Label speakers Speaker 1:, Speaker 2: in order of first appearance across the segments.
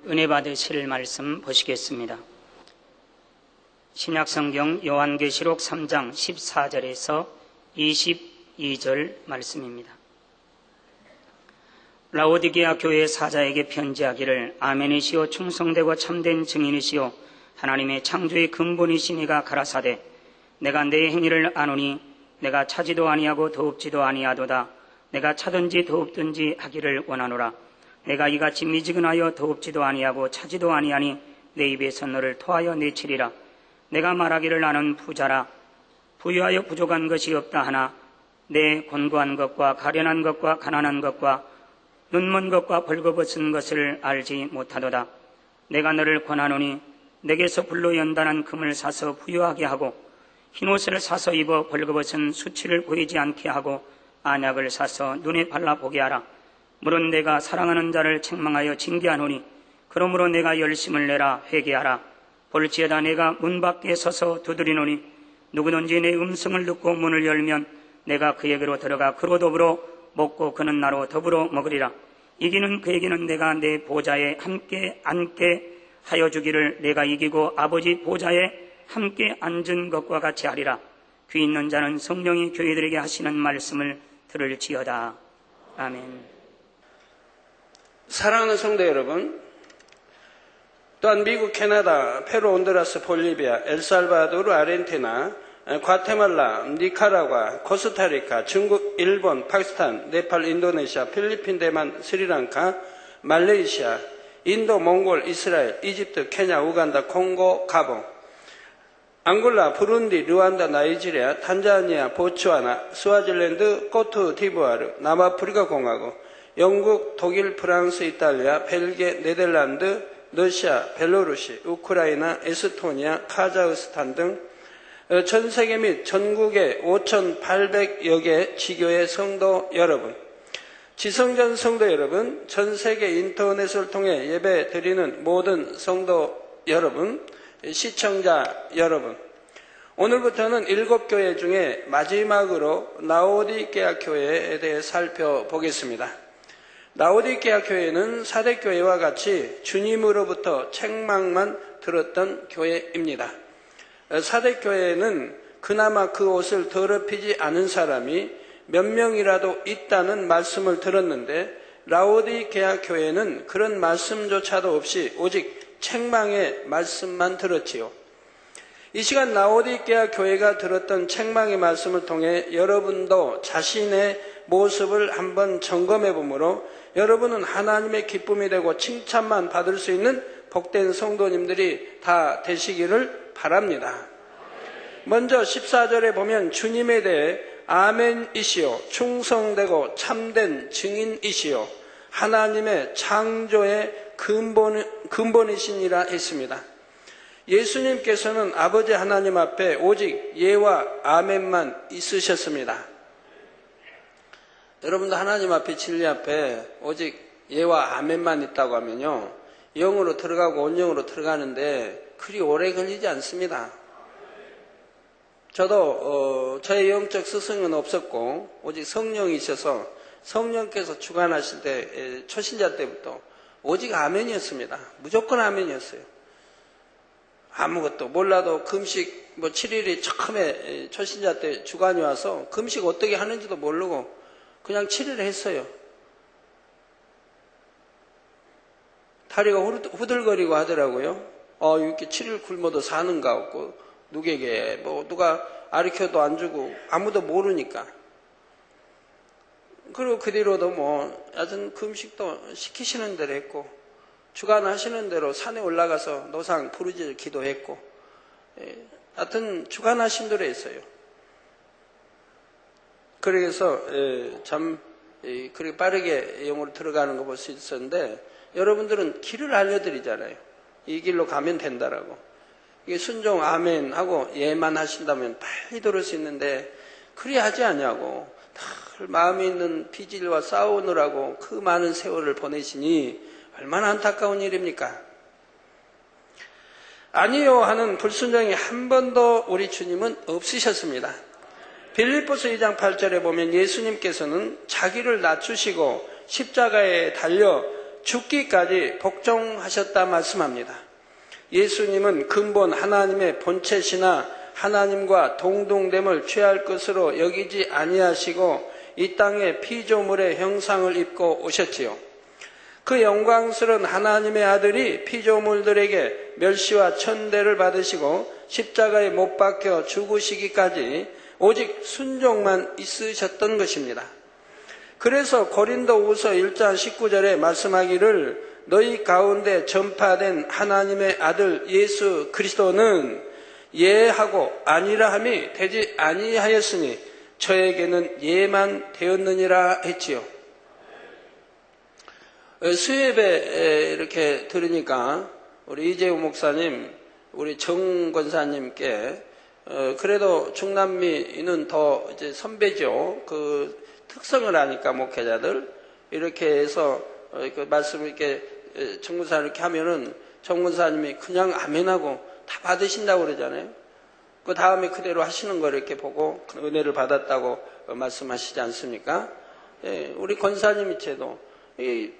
Speaker 1: 은혜 받으실 말씀 보시겠습니다. 신약성경 요한계시록 3장 14절에서 22절 말씀입니다. 라오디게아 교회 사자에게 편지하기를 아멘이시오 충성되고 참된 증인이시오 하나님의 창조의 근본이시니가 가라사대 내가 내 행위를 아노니 내가 차지도 아니하고 더웁지도 아니하도다. 내가 차든지 더웁든지 하기를 원하노라. 내가 이같이 미지근하여 더웁지도 아니하고 차지도 아니하니 내 입에서 너를 토하여 내치리라. 내가 말하기를 나는 부자라. 부유하여 부족한 것이 없다 하나 내 곤고한 것과 가련한 것과 가난한 것과 눈먼 것과 벌거벗은 것을 알지 못하도다. 내가 너를 권하노니 내게서 불로 연단한 금을 사서 부유하게 하고 흰옷을 사서 입어 벌거벗은 수치를 보이지 않게 하고 안약을 사서 눈에 발라보게 하라. 물론 내가 사랑하는 자를 책망하여 징계하노니 그러므로 내가 열심을 내라 회개하라. 볼지어다 내가 문 밖에 서서 두드리노니 누구든지 내 음성을 듣고 문을 열면 내가 그에게로 들어가 그로 더불어 먹고 그는 나로 더불어 먹으리라. 이기는 그에게는 내가 내 보좌에 함께 앉게 하여 주기를 내가 이기고 아버지 보좌에 함께 앉은 것과 같이 하리라. 귀 있는 자는 성령이 교회들에게 하시는 말씀을 들을지어다. 아멘.
Speaker 2: 사랑하는 성도 여러분, 또한 미국, 캐나다, 페루, 온두라스, 볼리비아, 엘살바도르, 아르헨티나, 과테말라, 니카라과, 코스타리카, 중국, 일본, 파키스탄, 네팔, 인도네시아, 필리핀, 대만, 스리랑카, 말레이시아, 인도, 몽골, 이스라엘, 이집트, 케냐, 우간다, 콩고, 가봉, 앙골라, 부룬디, 르완다, 나이지리아, 탄자니아, 보츠와나, 스와질랜드, 코트디부아르, 남아프리카 공화국, 영국, 독일, 프랑스, 이탈리아, 벨기에, 네덜란드, 러시아, 벨로루시, 우크라이나, 에스토니아, 카자흐스탄 등 전 세계 및 전국의 5,800여 개 지교의 성도 여러분, 지성전 성도 여러분, 전 세계 인터넷을 통해 예배 드리는 모든 성도 여러분, 시청자 여러분, 오늘부터는 7교회 중에 마지막으로 라오디게아 교회에 대해 살펴보겠습니다. 라오디게아 교회는 사대교회와 같이 주님으로부터 책망만 들었던 교회입니다. 사대교회는 그나마 그 옷을 더럽히지 않은 사람이 몇 명이라도 있다는 말씀을 들었는데 라오디게아 교회는 그런 말씀조차도 없이 오직 책망의 말씀만 들었지요. 이 시간 라오디게아 교회가 들었던 책망의 말씀을 통해 여러분도 자신의 모습을 한번 점검해 보므로 여러분은 하나님의 기쁨이 되고 칭찬만 받을 수 있는 복된 성도님들이 다 되시기를 바랍니다. 먼저 14절에 보면 주님에 대해 아멘이시오 충성되고 참된 증인이시오 하나님의 창조의 근본이시니라 했습니다. 예수님께서는 아버지 하나님 앞에 오직 예와 아멘만 있으셨습니다. 여러분도 하나님 앞에 진리 앞에 오직 예와 아멘만 있다고 하면요, 영으로 들어가고 온영으로 들어가는데 그리 오래 걸리지 않습니다. 저도 저의 영적 스승은 없었고 오직 성령이 있어서 성령께서 주관하실 때 초신자 때부터 오직 아멘이었습니다. 무조건 아멘이었어요. 아무것도 몰라도 금식 7일이 처음에 초신자 때 주관이 와서 금식 어떻게 하는지도 모르고 그냥 7일 했어요. 다리가 후들거리고 하더라고요. 이렇게 7일 굶어도 사는가 없고 누구에게 누가 가르쳐도 안 주고 아무도 모르니까. 그리고 그 뒤로도 여튼 금식도 시키시는 대로 했고 주관하시는 대로 산에 올라가서 노상 부르짖을 기도했고 하여튼 주관하신 대로 했어요. 그래서 참 그렇게 빠르게 영으로 들어가는 거 볼 수 있었는데 여러분들은 길을 알려드리잖아요. 이 길로 가면 된다라고. 이게 순종 아멘 하고 예만 하신다면 빨리 들을 수 있는데 그리 하지 않냐고. 늘 마음에 있는 비질과 싸우느라고 그 많은 세월을 보내시니 얼마나 안타까운 일입니까? 아니요 하는 불순종이 한 번도 우리 주님은 없으셨습니다. 빌립보서 2장 8절에 보면 예수님께서는 자기를 낮추시고 십자가에 달려 죽기까지 복종하셨다 말씀합니다. 예수님은 근본 하나님의 본체시나 하나님과 동등됨을 취할 것으로 여기지 아니하시고 이 땅에 피조물의 형상을 입고 오셨지요. 그 영광스러운 하나님의 아들이 피조물들에게 멸시와 천대를 받으시고 십자가에 못 박혀 죽으시기까지 오직 순종만 있으셨던 것입니다. 그래서 고린도후서 1장 19절에 말씀하기를 너희 가운데 전파된 하나님의 아들 예수 그리스도는 예하고 아니라 함이 되지 아니하였으니 저에게는 예만 되었느니라 했지요. 수협에 이렇게 들으니까 우리 이재우 목사님, 우리 정 권사님께 그래도 중남미는 더 이제 선배죠. 그 특성을 아니까 목회자들 이렇게 해서 그 말씀을 이렇게 정문사 이렇게 하면은 정문사님이 그냥 아멘하고 다 받으신다고 그러잖아요. 그 다음에 그대로 하시는 걸 이렇게 보고 은혜를 받았다고 말씀하시지 않습니까? 예, 우리 권사님이 쟤도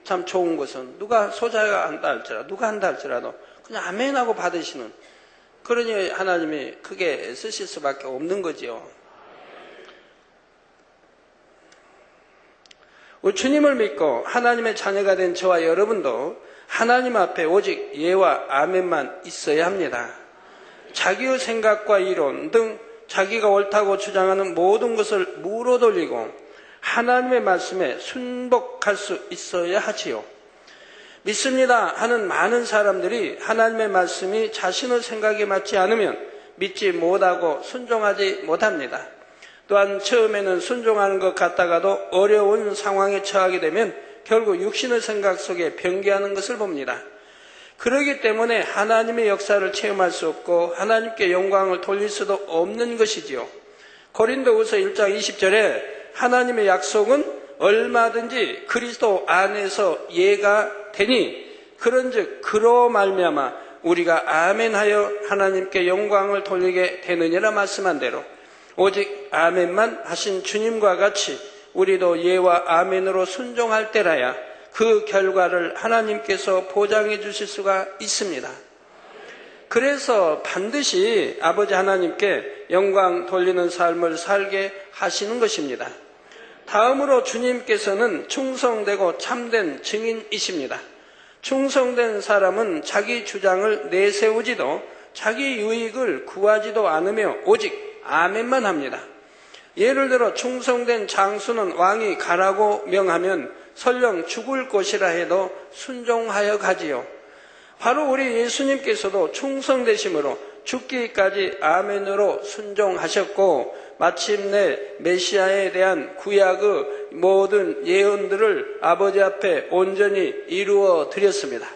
Speaker 2: 참 좋은 것은 누가 소자가 한다 할지라도 누가 한다 할지라도 그냥 아멘하고 받으시는 그러니 하나님이 크게 쓰실 수밖에 없는 거지요. 우리 주님을 믿고 하나님의 자녀가 된 저와 여러분도 하나님 앞에 오직 예와 아멘만 있어야 합니다. 자기의 생각과 이론 등 자기가 옳다고 주장하는 모든 것을 물어돌리고 하나님의 말씀에 순복할 수 있어야 하지요. 믿습니다 하는 많은 사람들이 하나님의 말씀이 자신의 생각에 맞지 않으면 믿지 못하고 순종하지 못합니다. 또한 처음에는 순종하는 것 같다가도 어려운 상황에 처하게 되면 결국 육신의 생각 속에 변개하는 것을 봅니다. 그렇기 때문에 하나님의 역사를 체험할 수 없고 하나님께 영광을 돌릴 수도 없는 것이지요. 고린도후서 1장 20절에 하나님의 약속은 얼마든지 그리스도 안에서 예가 되니 그런즉 그로 말미암아 우리가 아멘하여 하나님께 영광을 돌리게 되느니라 말씀한 대로 오직 아멘만 하신 주님과 같이 우리도 예와 아멘으로 순종할 때라야 그 결과를 하나님께서 보장해 주실 수가 있습니다. 그래서 반드시 아버지 하나님께 영광 돌리는 삶을 살게 하시는 것입니다. 다음으로 주님께서는 충성되고 참된 증인이십니다. 충성된 사람은 자기 주장을 내세우지도 자기 유익을 구하지도 않으며 오직 아멘만 합니다. 예를 들어 충성된 장수는 왕이 가라고 명하면 설령 죽을 것이라 해도 순종하여 가지요. 바로 우리 예수님께서도 충성되심으로 죽기까지 아멘으로 순종하셨고 마침내 메시아에 대한 구약의 모든 예언들을 아버지 앞에 온전히 이루어 드렸습니다.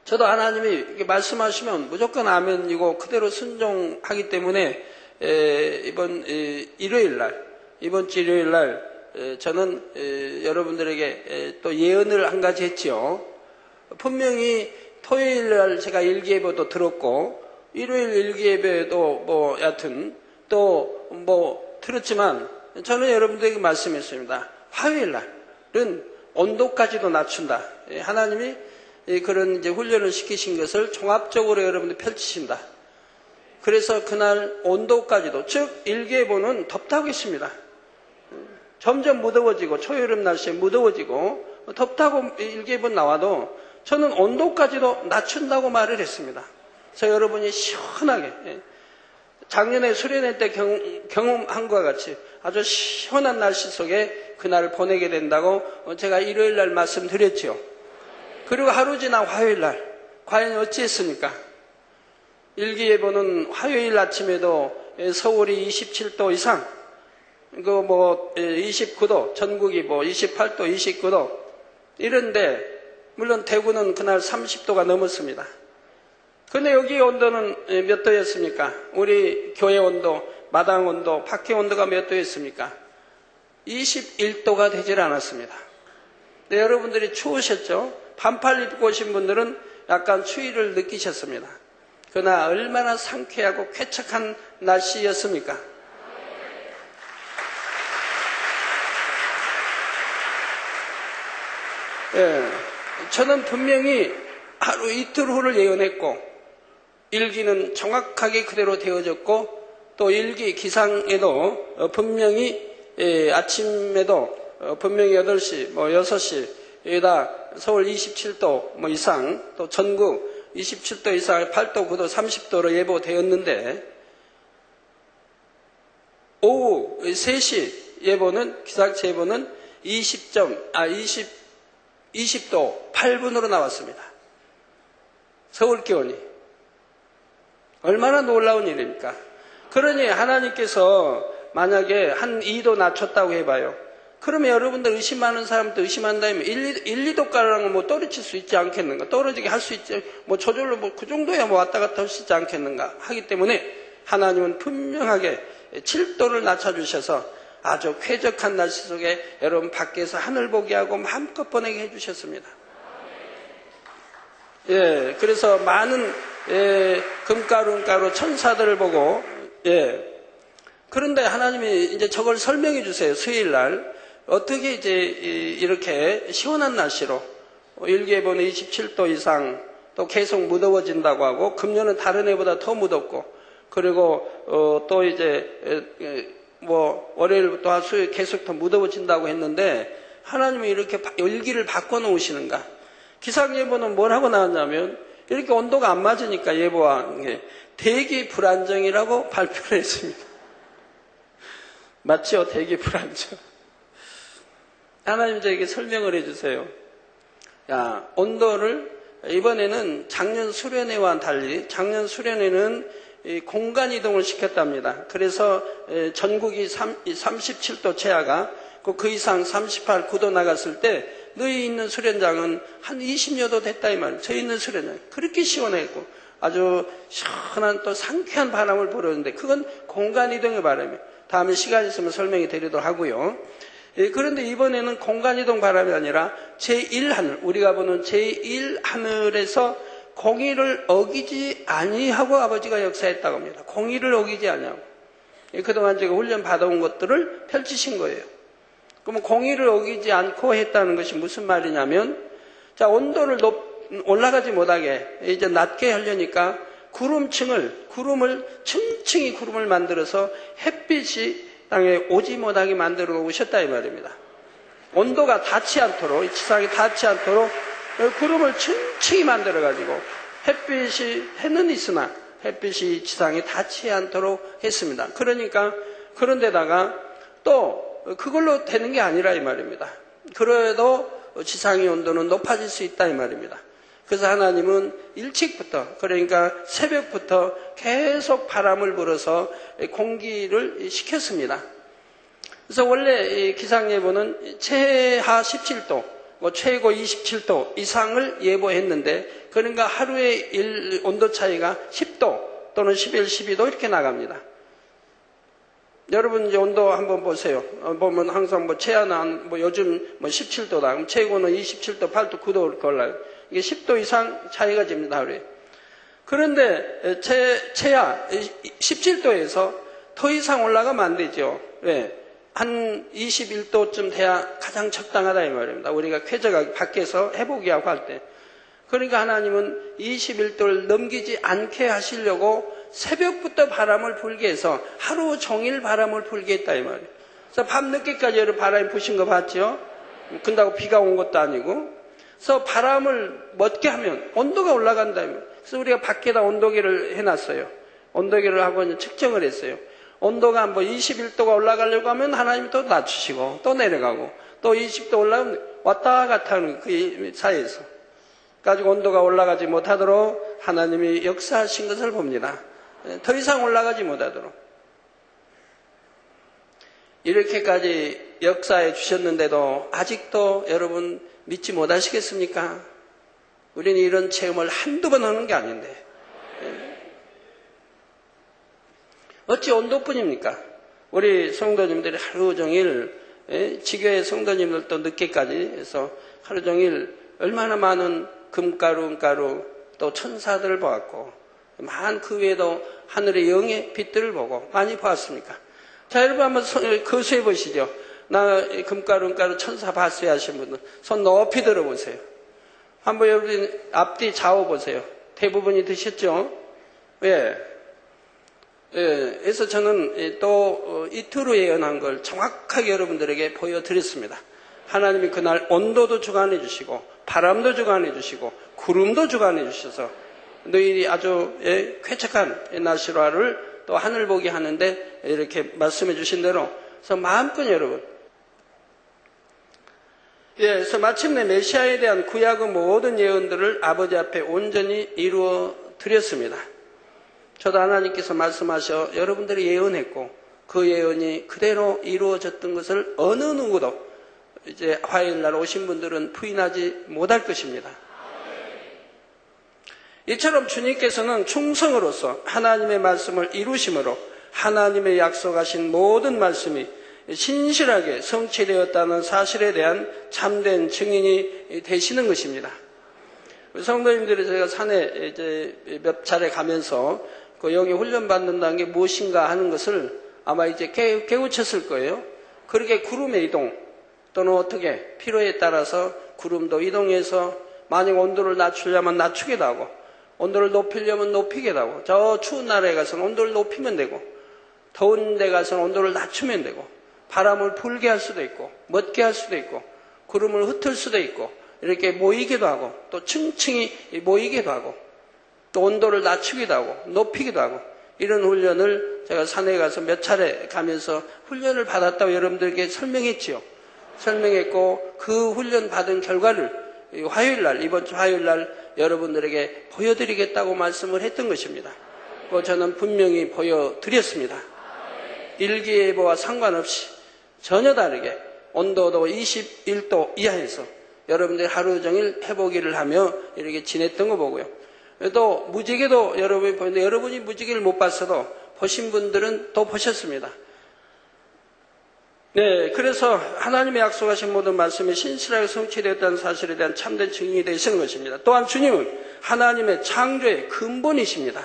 Speaker 2: 저도 하나님이 이렇게 말씀하시면 무조건 아멘이고 그대로 순종하기 때문에 이번 주 일요일 날 저는 여러분들에게 또 예언을 한 가지 했지요. 분명히 토요일 날 제가 일기예배도 들었고 일요일 일기예배도 여하튼 또 들었지만 저는 여러분들에게 말씀했습니다. 화요일 날은 온도까지도 낮춘다. 하나님이 그런 이제 훈련을 시키신 것을 종합적으로 여러분들 펼치신다. 그래서 그날 온도까지도, 즉 일기예보는 덥다고 했습니다. 점점 무더워지고 초여름 날씨에 무더워지고 덥다고 일기예보 나와도 저는 온도까지도 낮춘다고 말을 했습니다. 그래서 여러분이 시원하게 작년에 수련회 때 경험한 것과 같이 아주 시원한 날씨 속에 그날을 보내게 된다고 제가 일요일 날 말씀드렸죠. 그리고 하루 지나 화요일 날 과연 어찌했습니까? 일기예보는 화요일 아침에도 서울이 27도 이상, 29도, 전국이 28도, 29도 이런데 물론 대구는 그날 30도가 넘었습니다. 근데 여기 온도는 몇 도였습니까? 우리 교회 온도, 마당 온도, 밖에 온도가 몇 도였습니까? 21도가 되질 않았습니다. 근데 여러분들이 추우셨죠? 반팔 입고 오신 분들은 약간 추위를 느끼셨습니다. 그러나 얼마나 상쾌하고 쾌척한 날씨였습니까? 예, 저는 분명히 하루 이틀 후를 예언했고 일기는 정확하게 그대로 되어졌고 또 일기 기상에도 분명히 아침에도 분명히 8시, 6시에다 서울 27도 이상 또 전국 27도 이상 8도, 9도, 30도로 예보되었는데 오후 3시 예보는 기상청 예보는 20도 8분으로 나왔습니다. 서울 기온이 얼마나 놀라운 일입니까? 그러니 하나님께서 만약에 한 2도 낮췄다고 해봐요. 그러면 여러분들 의심하는 사람도 의심한다면 1, 2도가량은 뭐 떨어질 수 있지 않겠는가? 떨어지게 할 수 있지, 저절로 그 정도야 왔다 갔다 할 수 있지 않겠는가? 하기 때문에 하나님은 분명하게 7도를 낮춰주셔서 아주 쾌적한 날씨 속에 여러분 밖에서 하늘 보게 하고 마음껏 보내게 해주셨습니다. 예, 그래서 많은 금가루 천사들을 보고 그런데 하나님이 이제 저걸 설명해 주세요. 수요일 날 어떻게 이제 이렇게 시원한 날씨로 일기예보는 27도 이상 또 계속 무더워진다고 하고 금년은 다른 해보다 더 무덥고 그리고 또 이제 월요일부터 화수요일 계속 더 무더워진다고 했는데 하나님이 이렇게 일기를 바꿔놓으시는가? 기상예보는 뭐라고 나왔냐면 이렇게 온도가 안 맞으니까 예보와 대기 불안정이라고 발표를 했습니다. 맞죠? 대기 불안정. 하나님 저에게 설명을 해주세요. 야, 온도를 이번에는 작년 수련회와 달리 작년 수련회는 공간 이동을 시켰답니다. 그래서 전국이 37도 최하가 그 이상 38, 9도 나갔을 때 너희 있는 수련장은 한 20여 도 됐다 이 말이에요. 저희 있는 수련장 그렇게 시원했고 아주 시원한 또 상쾌한 바람을 불었는데 그건 공간 이동의 바람이에요. 다음에 시간 있으면 설명해 드리도록 하고요. 그런데 이번에는 공간 이동 바람이 아니라 제1하늘, 우리가 보는 제1하늘에서 공의를 어기지 아니하고 아버지가 역사했다고 합니다. 공의를 어기지 아니하고. 그동안 제가 훈련 받아온 것들을 펼치신 거예요. 그러면 공의를 어기지 않고 했다는 것이 무슨 말이냐면, 자, 온도를 올라가지 못하게 이제 낮게 하려니까 구름을 층층이 구름을 만들어서 햇빛이 땅에 오지 못하게 만들어 놓으셨다 이 말입니다. 온도가 닿지 않도록, 지상이 닿지 않도록 구름을 층층이 만들어 가지고 해는 있으나 햇빛이 지상에 닿지 않도록 했습니다. 그러니까 그런데다가 또 그걸로 되는 게 아니라 이 말입니다. 그래도 지상의 온도는 높아질 수 있다 이 말입니다. 그래서 하나님은 일찍부터, 그러니까 새벽부터 계속 바람을 불어서 공기를 식혔습니다. 그래서 원래 기상예보는 최하 17도, 최고 27도 이상을 예보했는데, 그러니까 하루의 온도 차이가 10도 또는 11, 12도 이렇게 나갑니다. 여러분 이제 온도 한번 보세요. 보면 항상 최하는 요즘 17도다. 그럼 최고는 27도, 8도, 9도 이렇게 올라요. 이게 10도 이상 차이가 집니다, 하루에. 그런데 최하 17도에서 더 이상 올라가면 안 되죠. 왜? 한 21도쯤 돼야 가장 적당하다 이 말입니다. 우리가 쾌적하게 밖에서 해보기 하고 할 때. 그러니까 하나님은 21도를 넘기지 않게 하시려고 새벽부터 바람을 불게 해서 하루 종일 바람을 불게 했다 이 말이에요. 그래서 밤늦게까지 여러분 바람이 부신 거 봤죠? 근다고 비가 온 것도 아니고. 그래서 바람을 멎게 하면 온도가 올라간다. 그래서 우리가 밖에다 온도계를 해놨어요. 온도계를 하고 이제 측정을 했어요. 온도가 21도가 올라가려고 하면 하나님이 또 낮추시고 또 내려가고 또 20도 올라가면 왔다 갔다 하는 그 사이에서 가지고 온도가 올라가지 못하도록 하나님이 역사하신 것을 봅니다. 더 이상 올라가지 못하도록. 이렇게까지 역사해 주셨는데도 아직도 여러분 믿지 못하시겠습니까? 우리는 이런 체험을 한두 번 하는 게 아닌데 어찌 온도뿐입니까? 우리 성도님들이 하루 종일 지교회 성도님들도 늦게까지 해서 하루 종일 얼마나 많은 금가루, 은가루 또 천사들을 보았고 그 외에도 하늘의 영의 빛들을 보고 많이 보았습니까? 자, 여러분 한번 거수해 보시죠. 나 금가루 은가루 천사 봤어요 하신 분들 손 높이 들어보세요. 한번 여러분 앞뒤 좌우 보세요. 대부분이 드셨죠? 예. 예. 그래서 저는 또 이틀 후에 예언한 걸 정확하게 여러분들에게 보여드렸습니다. 하나님이 그날 온도도 주관해 주시고 바람도 주관해 주시고 구름도 주관해 주셔서 너희들이 아주 쾌척한 나시로아를 또 하늘 보게 하는데 이렇게 말씀해 주신 대로 그래서 마음껏 여러분 그래서 마침내 메시아에 대한 구약의 모든 예언들을 아버지 앞에 온전히 이루어 드렸습니다. 저도 하나님께서 말씀하셔 여러분들이 예언했고 그 예언이 그대로 이루어졌던 것을 어느 누구도 이제 화요일날 오신 분들은 부인하지 못할 것입니다. 이처럼 주님께서는 충성으로서 하나님의 말씀을 이루심으로 하나님의 약속하신 모든 말씀이 신실하게 성취되었다는 사실에 대한 참된 증인이 되시는 것입니다. 성도님들이 제가 산에 이제 몇 차례 가면서 여기 훈련 받는다는 게 무엇인가 하는 것을 아마 이제 깨우쳤을 거예요. 그렇게 구름의 이동 또는 어떻게 필요에 따라서 구름도 이동해서 만약 온도를 낮추려면 낮추기도 하고 온도를 높이려면 높이기도 하고 저 추운 나라에 가서는 온도를 높이면 되고 더운 데 가서는 온도를 낮추면 되고 바람을 불게 할 수도 있고 멎게 할 수도 있고 구름을 흩을 수도 있고 이렇게 모이기도 하고 또 층층이 모이기도 하고 또 온도를 낮추기도 하고 높이기도 하고 이런 훈련을 제가 산에 가서 몇 차례 가면서 훈련을 받았다고 여러분들에게 설명했지요. 설명했고 그 훈련 받은 결과를 화요일날 이번 주 화요일날 여러분들에게 보여드리겠다고 말씀을 했던 것입니다. 저는 분명히 보여드렸습니다. 일기예보와 상관없이 전혀 다르게 온도도 21도 이하에서 여러분들이 하루 종일 해보기를 하며 이렇게 지냈던 거 보고요. 또 무지개도 여러분이 보는데 여러분이 무지개를 못 봤어도 보신 분들은 또 보셨습니다. 네, 그래서 하나님의 약속하신 모든 말씀이 신실하게 성취되었다는 사실에 대한 참된 증인이 되시는 것입니다. 또한 주님은 하나님의 창조의 근본이십니다.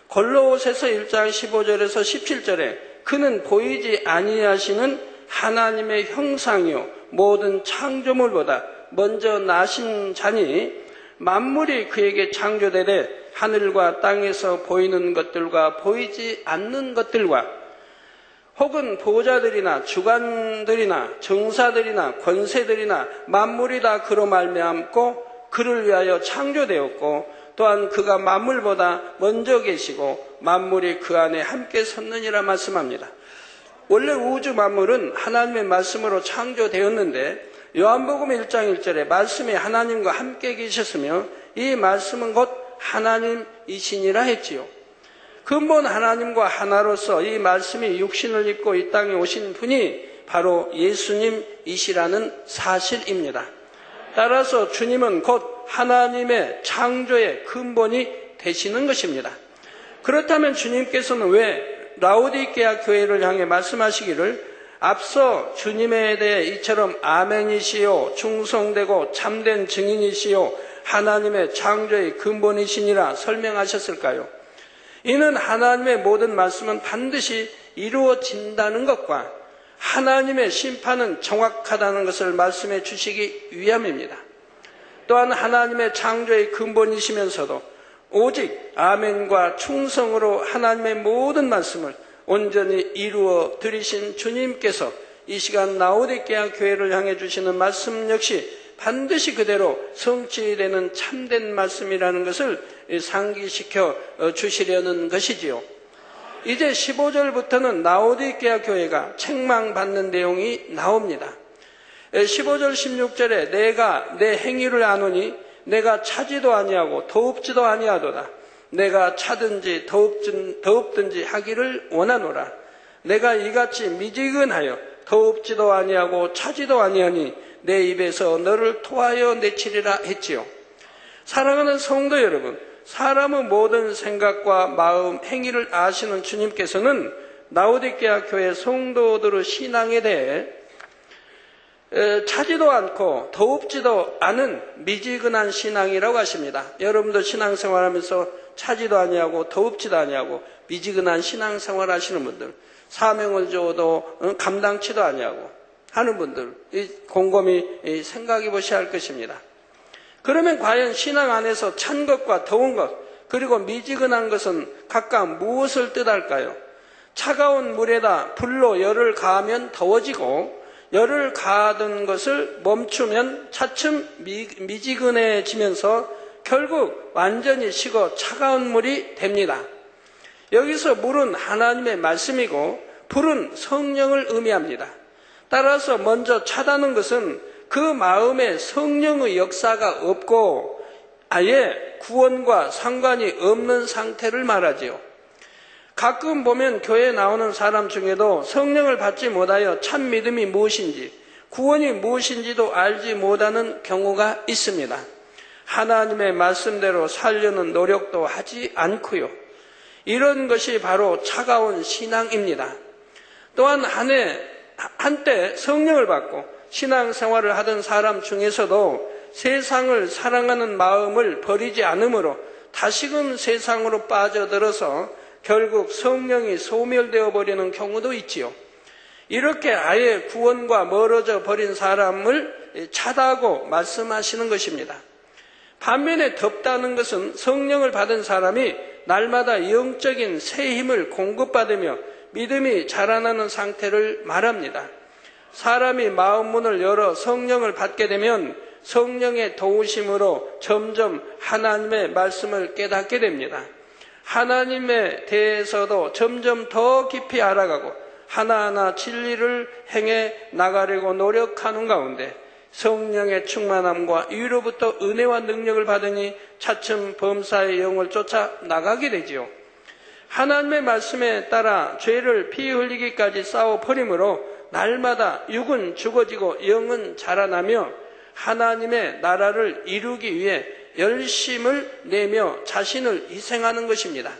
Speaker 2: 골로새서 1장 15절에서 17절에 그는 보이지 아니하시는 하나님의 형상이요 모든 창조물보다 먼저 나신 자니 만물이 그에게 창조되되 하늘과 땅에서 보이는 것들과 보이지 않는 것들과 혹은 보좌들이나 주관들이나 정사들이나 권세들이나 만물이 다 그로 말미암고 그를 위하여 창조되었고 또한 그가 만물보다 먼저 계시고 만물이 그 안에 함께 섰느니라 말씀합니다. 원래 우주 만물은 하나님의 말씀으로 창조되었는데 요한복음 1장 1절에 말씀이 하나님과 함께 계셨으며 이 말씀은 곧 하나님이시니라 했지요. 근본 하나님과 하나로서 이 말씀이 육신을 입고 이 땅에 오신 분이 바로 예수님이시라는 사실입니다. 따라서 주님은 곧 하나님의 창조의 근본이 되시는 것입니다. 그렇다면 주님께서는 왜 라오디게아 교회를 향해 말씀하시기를 앞서 주님에 대해 이처럼 아멘이시요 충성되고 참된 증인이시요 하나님의 창조의 근본이시니라 설명하셨을까요? 이는 하나님의 모든 말씀은 반드시 이루어진다는 것과 하나님의 심판은 정확하다는 것을 말씀해 주시기 위함입니다. 또한 하나님의 창조의 근본이시면서도 오직 아멘과 충성으로 하나님의 모든 말씀을 온전히 이루어 드리신 주님께서 이 시간 라오디게아 교회를 향해 주시는 말씀 역시 반드시 그대로 성취되는 참된 말씀이라는 것을 상기시켜 주시려는 것이지요. 이제 15절부터는 라오디게아 교회가 책망받는 내용이 나옵니다. 15절 16절에 내가 내 행위를 아노니 내가 차지도 아니하고 더웁지도 아니하도다. 내가 차든지 더웁든지 하기를 원하노라. 내가 이같이 미지근하여 더웁지도 아니하고 차지도 아니하니 내 입에서 너를 토하여 내치리라 했지요. 사랑하는 성도 여러분, 사람의 모든 생각과 마음, 행위를 아시는 주님께서는 라오디게아 교회 성도들의 신앙에 대해 차지도 않고 더웁지도 않은 미지근한 신앙이라고 하십니다. 여러분도 신앙생활하면서 차지도 아니하고 더웁지도 아니하고 미지근한 신앙생활 하시는 분들, 사명을 줘도 감당치도 아니하고 하는 분들 곰곰이 생각해 보셔야 할 것입니다. 그러면 과연 신앙 안에서 찬 것과 더운 것 그리고 미지근한 것은 각각 무엇을 뜻할까요? 차가운 물에다 불로 열을 가하면 더워지고 열을 가하던 것을 멈추면 차츰 미지근해지면서 결국 완전히 식어 차가운 물이 됩니다. 여기서 물은 하나님의 말씀이고 불은 성령을 의미합니다. 따라서 먼저 차다는 것은 그 마음에 성령의 역사가 없고 아예 구원과 상관이 없는 상태를 말하지요. 가끔 보면 교회에 나오는 사람 중에도 성령을 받지 못하여 참 믿음이 무엇인지 구원이 무엇인지도 알지 못하는 경우가 있습니다. 하나님의 말씀대로 살려는 노력도 하지 않고요. 이런 것이 바로 차가운 신앙입니다. 또한 한때 성령을 받고 신앙생활을 하던 사람 중에서도 세상을 사랑하는 마음을 버리지 않으므로 다시금 세상으로 빠져들어서 결국 성령이 소멸되어 버리는 경우도 있지요. 이렇게 아예 구원과 멀어져 버린 사람을 차다고 말씀하시는 것입니다. 반면에 덥다는 것은 성령을 받은 사람이 날마다 영적인 새 힘을 공급받으며 믿음이 자라나는 상태를 말합니다. 사람이 마음 문을 열어 성령을 받게 되면 성령의 도우심으로 점점 하나님의 말씀을 깨닫게 됩니다. 하나님에 대해서도 점점 더 깊이 알아가고 하나하나 진리를 행해 나가려고 노력하는 가운데 성령의 충만함과 위로부터 은혜와 능력을 받으니 차츰 범사의 영을 쫓아 나가게 되지요. 하나님의 말씀에 따라 죄를 피 흘리기까지 싸워 버림으로 날마다 육은 죽어지고 영은 자라나며 하나님의 나라를 이루기 위해 열심을 내며 자신을 희생하는 것입니다.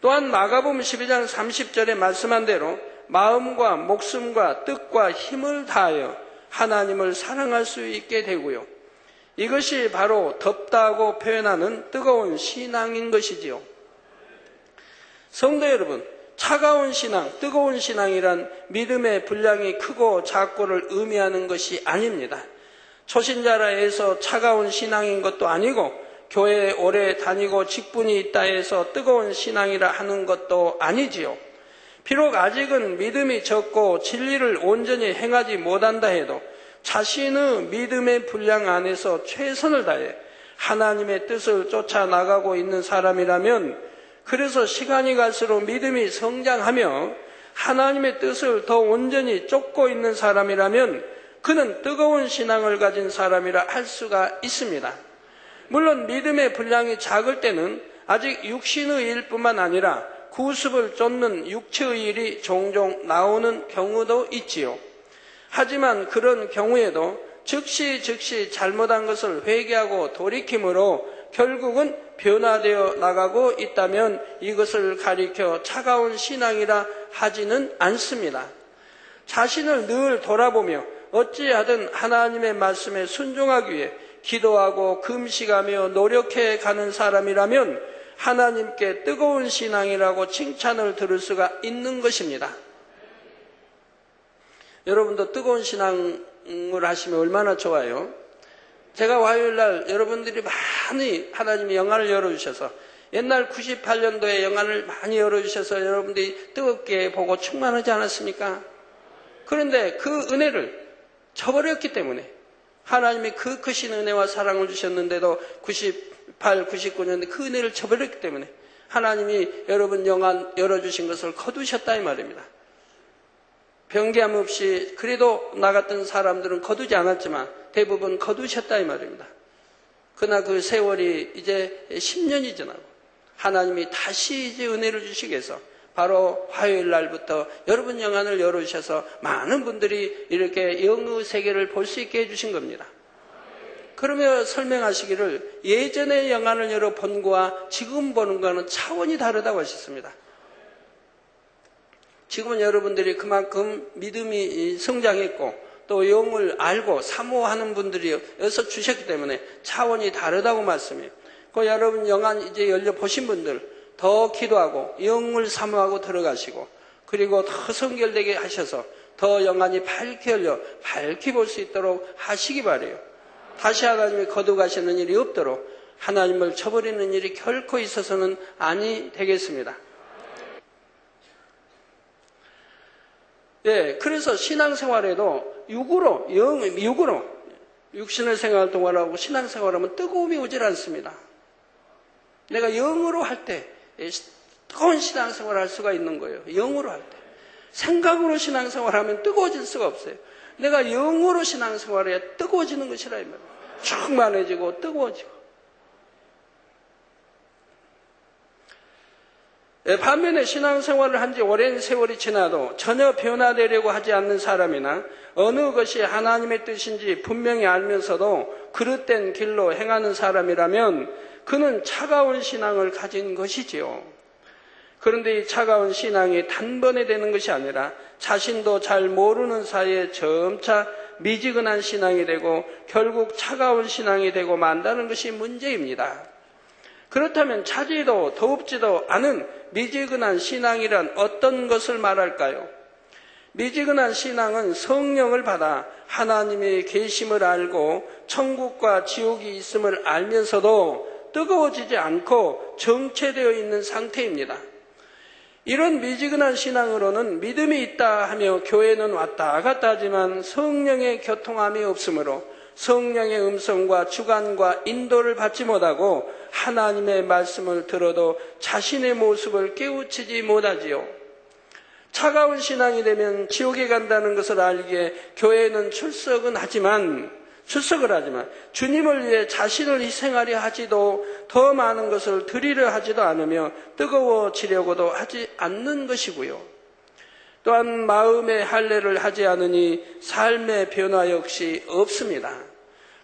Speaker 2: 또한 마가복음 12장 30절에 말씀한 대로 마음과 목숨과 뜻과 힘을 다하여 하나님을 사랑할 수 있게 되고요. 이것이 바로 덥다고 표현하는 뜨거운 신앙인 것이지요. 성도 여러분, 차가운 신앙, 뜨거운 신앙이란 믿음의 분량이 크고 작고를 의미하는 것이 아닙니다. 초신자라 해서 차가운 신앙인 것도 아니고 교회에 오래 다니고 직분이 있다 해서 뜨거운 신앙이라 하는 것도 아니지요. 비록 아직은 믿음이 적고 진리를 온전히 행하지 못한다 해도 자신의 믿음의 분량 안에서 최선을 다해 하나님의 뜻을 쫓아 나가고 있는 사람이라면, 그래서 시간이 갈수록 믿음이 성장하며 하나님의 뜻을 더 온전히 쫓고 있는 사람이라면 그는 뜨거운 신앙을 가진 사람이라 할 수가 있습니다. 물론 믿음의 분량이 작을 때는 아직 육신의 일뿐만 아니라 구습을 쫓는 육체의 일이 종종 나오는 경우도 있지요. 하지만 그런 경우에도 즉시 잘못한 것을 회개하고 돌이킴으로 결국은 변화되어 나가고 있다면 이것을 가리켜 차가운 신앙이라 하지는 않습니다. 자신을 늘 돌아보며 어찌하든 하나님의 말씀에 순종하기 위해 기도하고 금식하며 노력해 가는 사람이라면 하나님께 뜨거운 신앙이라고 칭찬을 들을 수가 있는 것입니다. 여러분도 뜨거운 신앙을 하시면 얼마나 좋아요. 제가 화요일날 여러분들이 많이 하나님의 영안을 열어주셔서, 옛날 98년도에 영안을 많이 열어주셔서 여러분들이 뜨겁게 보고 충만하지 않았습니까? 그런데 그 은혜를 저버렸기 때문에, 하나님이 그 크신 은혜와 사랑을 주셨는데도 98, 99년에 그 은혜를 저버렸기 때문에 하나님이 여러분 영안 열어주신 것을 거두셨다 이 말입니다. 변개함 없이 그래도 나갔던 사람들은 거두지 않았지만 대부분 거두셨다 이 말입니다. 그러나 그 세월이 이제 10년이 지나고 하나님이 다시 이제 은혜를 주시기 위해서 바로 화요일 날부터 여러분 영안을 열어주셔서 많은 분들이 이렇게 영의 세계를 볼 수 있게 해주신 겁니다. 그러며 설명하시기를 예전에 영안을 열어 본 거와 지금 보는 거는 차원이 다르다고 하셨습니다. 지금은 여러분들이 그만큼 믿음이 성장했고 또 영을 알고 사모하는 분들이 여기서 주셨기 때문에 차원이 다르다고 말씀해요. 그 여러분 영안 이제 열려 보신 분들 더 기도하고 영을 사모하고 들어가시고, 그리고 더 성결되게 하셔서 더 영안이 밝게 열려 밝게 볼 수 있도록 하시기 바라요. 다시 하나님이 거듭가시는 일이 없도록 하나님을 저버리는 일이 결코 있어서는 아니 되겠습니다. 예, 그래서 신앙생활에도 육으로 육신을 생활 동안하고 신앙생활하면 뜨거움이 오질 않습니다. 내가 영으로 할 때 뜨거운 신앙생활을 할 수가 있는 거예요. 영으로 할 때. 생각으로 신앙생활하면 뜨거워질 수가 없어요. 내가 영으로 신앙생활해야 뜨거워지는 것이라 이 말이에요. 충만해지고 뜨거워지고. 반면에 신앙생활을 한 지 오랜 세월이 지나도 전혀 변화되려고 하지 않는 사람이나 어느 것이 하나님의 뜻인지 분명히 알면서도 그릇된 길로 행하는 사람이라면 그는 차가운 신앙을 가진 것이지요. 그런데 이 차가운 신앙이 단번에 되는 것이 아니라 자신도 잘 모르는 사이에 점차 미지근한 신앙이 되고 결국 차가운 신앙이 되고 만다는 것이 문제입니다. 그렇다면 차지도 더웁지도 않은 미지근한 신앙이란 어떤 것을 말할까요? 미지근한 신앙은 성령을 받아 하나님의 계심을 알고 천국과 지옥이 있음을 알면서도 뜨거워지지 않고 정체되어 있는 상태입니다. 이런 미지근한 신앙으로는 믿음이 있다 하며 교회는 왔다 갔다 하지만 성령의 교통함이 없으므로 성령의 음성과 주관과 인도를 받지 못하고 하나님의 말씀을 들어도 자신의 모습을 깨우치지 못하지요. 차가운 신앙이 되면 지옥에 간다는 것을 알기에 교회는 출석을 하지만 주님을 위해 자신을 희생하려 하지도 더 많은 것을 드리려 하지도 않으며 뜨거워지려고도 하지 않는 것이고요. 또한 마음의 할례를 하지 않으니 삶의 변화 역시 없습니다.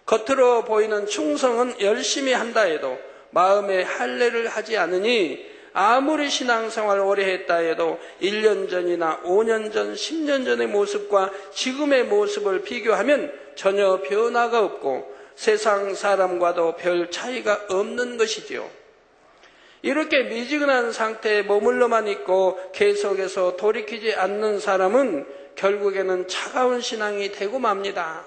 Speaker 2: 겉으로 보이는 충성은 열심히 한다 해도 마음의 할례를 하지 않으니 아무리 신앙생활을 오래 했다 해도 1년 전이나 5년 전, 10년 전의 모습과 지금의 모습을 비교하면 전혀 변화가 없고 세상 사람과도 별 차이가 없는 것이지요. 이렇게 미지근한 상태에 머물러만 있고 계속해서 돌이키지 않는 사람은 결국에는 차가운 신앙이 되고 맙니다.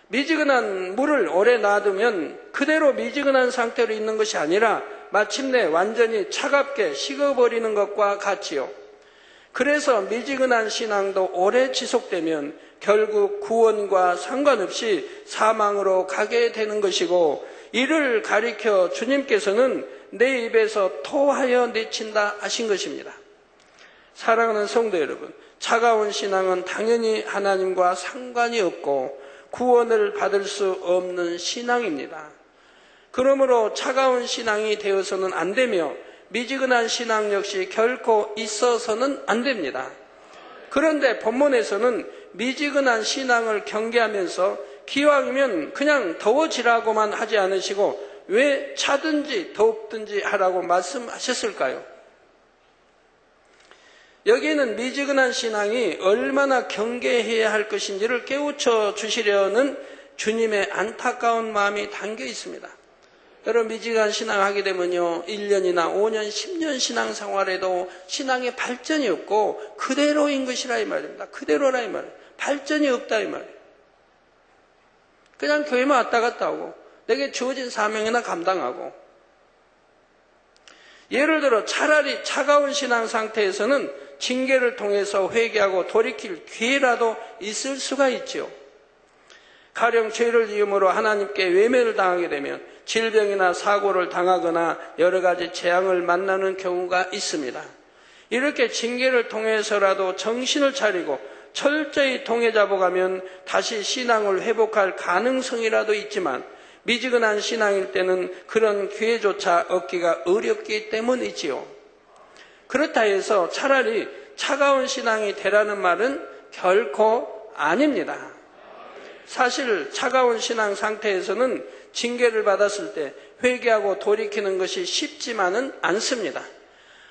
Speaker 2: 미지근한 물을 오래 놔두면 그대로 미지근한 상태로 있는 것이 아니라 마침내 완전히 차갑게 식어버리는 것과 같지요. 그래서 미지근한 신앙도 오래 지속되면 결국 구원과 상관없이 사망으로 가게 되는 것이고, 이를 가리켜 주님께서는 내 입에서 토하여 내친다 하신 것입니다. 사랑하는 성도 여러분, 차가운 신앙은 당연히 하나님과 상관이 없고 구원을 받을 수 없는 신앙입니다. 그러므로 차가운 신앙이 되어서는 안 되며 미지근한 신앙 역시 결코 있어서는 안 됩니다. 그런데 본문에서는 미지근한 신앙을 경계하면서 기왕이면 그냥 더워지라고만 하지 않으시고 왜 차든지 덥든지 하라고 말씀하셨을까요? 여기에는 미지근한 신앙이 얼마나 경계해야 할 것인지를 깨우쳐 주시려는 주님의 안타까운 마음이 담겨 있습니다. 여러분, 미지근한 신앙 하게 되면요, 1년이나 5년, 10년 신앙생활에도 신앙의 발전이 없고 그대로인 것이라 이 말입니다. 그대로라 이 말이에요. 발전이 없다 이 말이에요. 그냥 교회만 왔다 갔다 하고 내게 주어진 사명이나 감당하고. 예를 들어 차라리 차가운 신앙 상태에서는 징계를 통해서 회개하고 돌이킬 기회라도 있을 수가 있지요. 가령 죄를 지음으로 하나님께 외면을 당하게 되면 질병이나 사고를 당하거나 여러 가지 재앙을 만나는 경우가 있습니다. 이렇게 징계를 통해서라도 정신을 차리고 철저히 통해 잡아가면 다시 신앙을 회복할 가능성이라도 있지만 미지근한 신앙일 때는 그런 기회조차 얻기가 어렵기 때문이지요. 그렇다 해서 차라리 차가운 신앙이 되라는 말은 결코 아닙니다. 사실 차가운 신앙 상태에서는 징계를 받았을 때 회개하고 돌이키는 것이 쉽지만은 않습니다.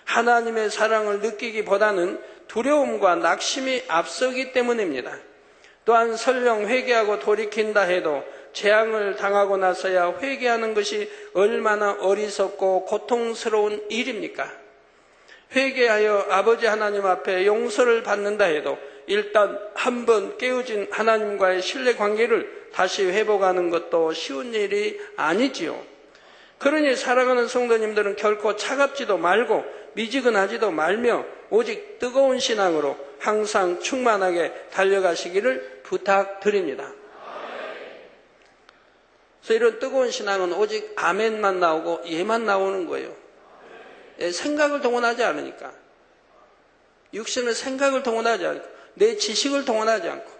Speaker 2: 하나님의 사랑을 느끼기보다는 두려움과 낙심이 앞서기 때문입니다. 또한 설령 회개하고 돌이킨다 해도 재앙을 당하고 나서야 회개하는 것이 얼마나 어리석고 고통스러운 일입니까? 회개하여 아버지 하나님 앞에 용서를 받는다 해도 일단 한번 깨어진 하나님과의 신뢰 관계를 다시 회복하는 것도 쉬운 일이 아니지요. 그러니 사랑하는 성도님들은 결코 차갑지도 말고 미지근하지도 말며 오직 뜨거운 신앙으로 항상 충만하게 달려가시기를 부탁드립니다. 그래서 이런 뜨거운 신앙은 오직 아멘만 나오고 예만 나오는 거예요. 생각을 동원하지 않으니까. 육신의 생각을 동원하지 않고 내 지식을 동원하지 않고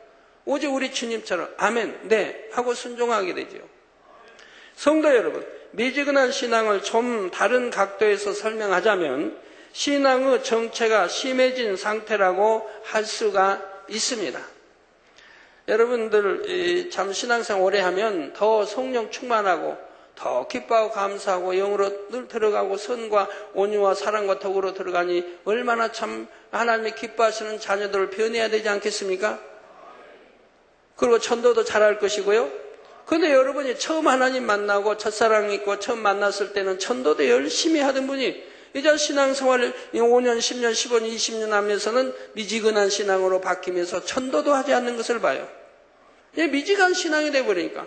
Speaker 2: 오직 우리 주님처럼 아멘, 네 하고 순종하게 되죠. 성도 여러분, 미지근한 신앙을 좀 다른 각도에서 설명하자면 신앙의 정체가 심해진 상태라고 할 수가 있습니다. 여러분들 참 신앙생활 오래 하면 더 성령 충만하고 더 기뻐하고 감사하고 영으로 늘 들어가고 선과 온유와 사랑과 덕으로 들어가니 얼마나 참 하나님이 기뻐하시는 자녀들을 변해야 되지 않겠습니까? 그리고 전도도 잘할 것이고요. 그런데 여러분이 처음 하나님 만나고 첫사랑 있고 처음 만났을 때는 전도도 열심히 하던 분이 이제 신앙생활을 5년, 10년, 15년, 20년 하면서는 미지근한 신앙으로 바뀌면서 전도도 하지 않는 것을 봐요. 미지근한 신앙이 돼버리니까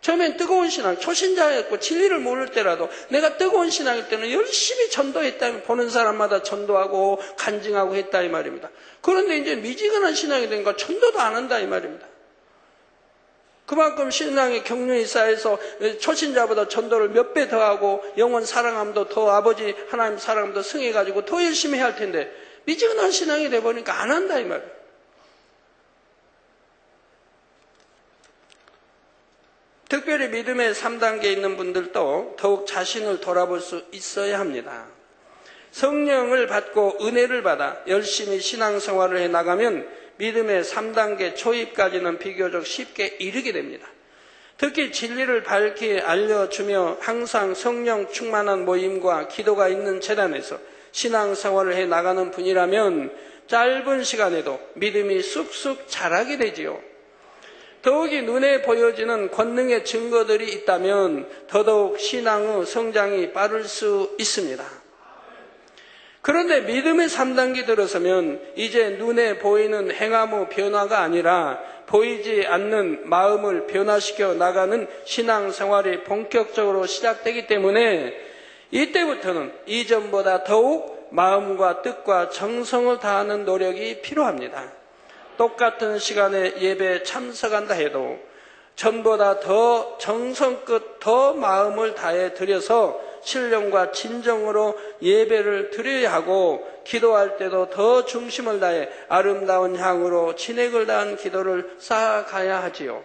Speaker 2: 처음엔 뜨거운 신앙, 초신자였고 진리를 모를 때라도 내가 뜨거운 신앙일 때는 열심히 전도했다, 보는 사람마다 전도하고 간증하고 했다 이 말입니다. 그런데 이제 미지근한 신앙이 되니까 전도도 안 한다 이 말입니다. 그만큼 신앙의 경륜이 쌓여서 초신자보다 전도를 몇 배 더 하고 영원 사랑함도 더 아버지 하나님 사랑함도 승해가지고 더 열심히 해야 할 텐데 미지근한 신앙이 돼버리니까 안 한다 이 말이에요. 특별히 믿음의 3단계에 있는 분들도 더욱 자신을 돌아볼 수 있어야 합니다. 성령을 받고 은혜를 받아 열심히 신앙생활을 해나가면 믿음의 3단계 초입까지는 비교적 쉽게 이르게 됩니다. 특히 진리를 밝히 알려주며 항상 성령 충만한 모임과 기도가 있는 재단에서 신앙생활을 해나가는 분이라면 짧은 시간에도 믿음이 쑥쑥 자라게 되지요. 더욱이 눈에 보여지는 권능의 증거들이 있다면 더더욱 신앙의 성장이 빠를 수 있습니다. 그런데 믿음의 3단계 들어서면 이제 눈에 보이는 행함의 변화가 아니라 보이지 않는 마음을 변화시켜 나가는 신앙생활이 본격적으로 시작되기 때문에 이때부터는 이전보다 더욱 마음과 뜻과 정성을 다하는 노력이 필요합니다. 똑같은 시간에 예배에 참석한다 해도 전보다 더 정성껏 더 마음을 다해 드려서 신령과 진정으로 예배를 드려야 하고 기도할 때도 더 중심을 다해 아름다운 향으로 진액을 다한 기도를 쌓아가야 하지요.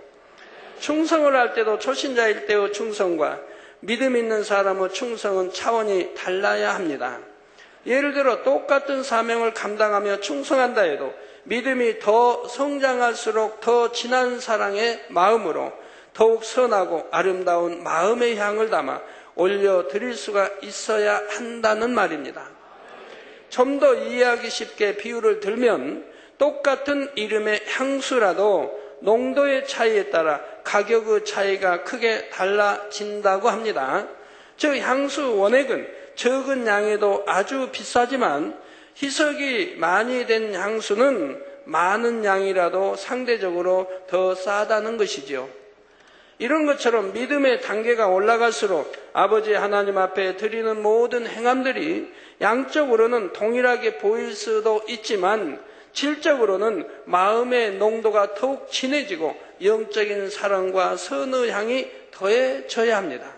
Speaker 2: 충성을 할 때도 초신자일 때의 충성과 믿음 있는 사람의 충성은 차원이 달라야 합니다. 예를 들어 똑같은 사명을 감당하며 충성한다 해도 믿음이 더 성장할수록 더 진한 사랑의 마음으로 더욱 선하고 아름다운 마음의 향을 담아 올려드릴 수가 있어야 한다는 말입니다. 좀 더 이해하기 쉽게 비유를 들면 똑같은 이름의 향수라도 농도의 차이에 따라 가격의 차이가 크게 달라진다고 합니다. 즉 향수 원액은 적은 양에도 아주 비싸지만 희석이 많이 된 향수는 많은 양이라도 상대적으로 더 싸다는 것이죠. 이런 것처럼 믿음의 단계가 올라갈수록 아버지 하나님 앞에 드리는 모든 행함들이 양적으로는 동일하게 보일 수도 있지만 질적으로는 마음의 농도가 더욱 진해지고 영적인 사랑과 선의 향이 더해져야 합니다.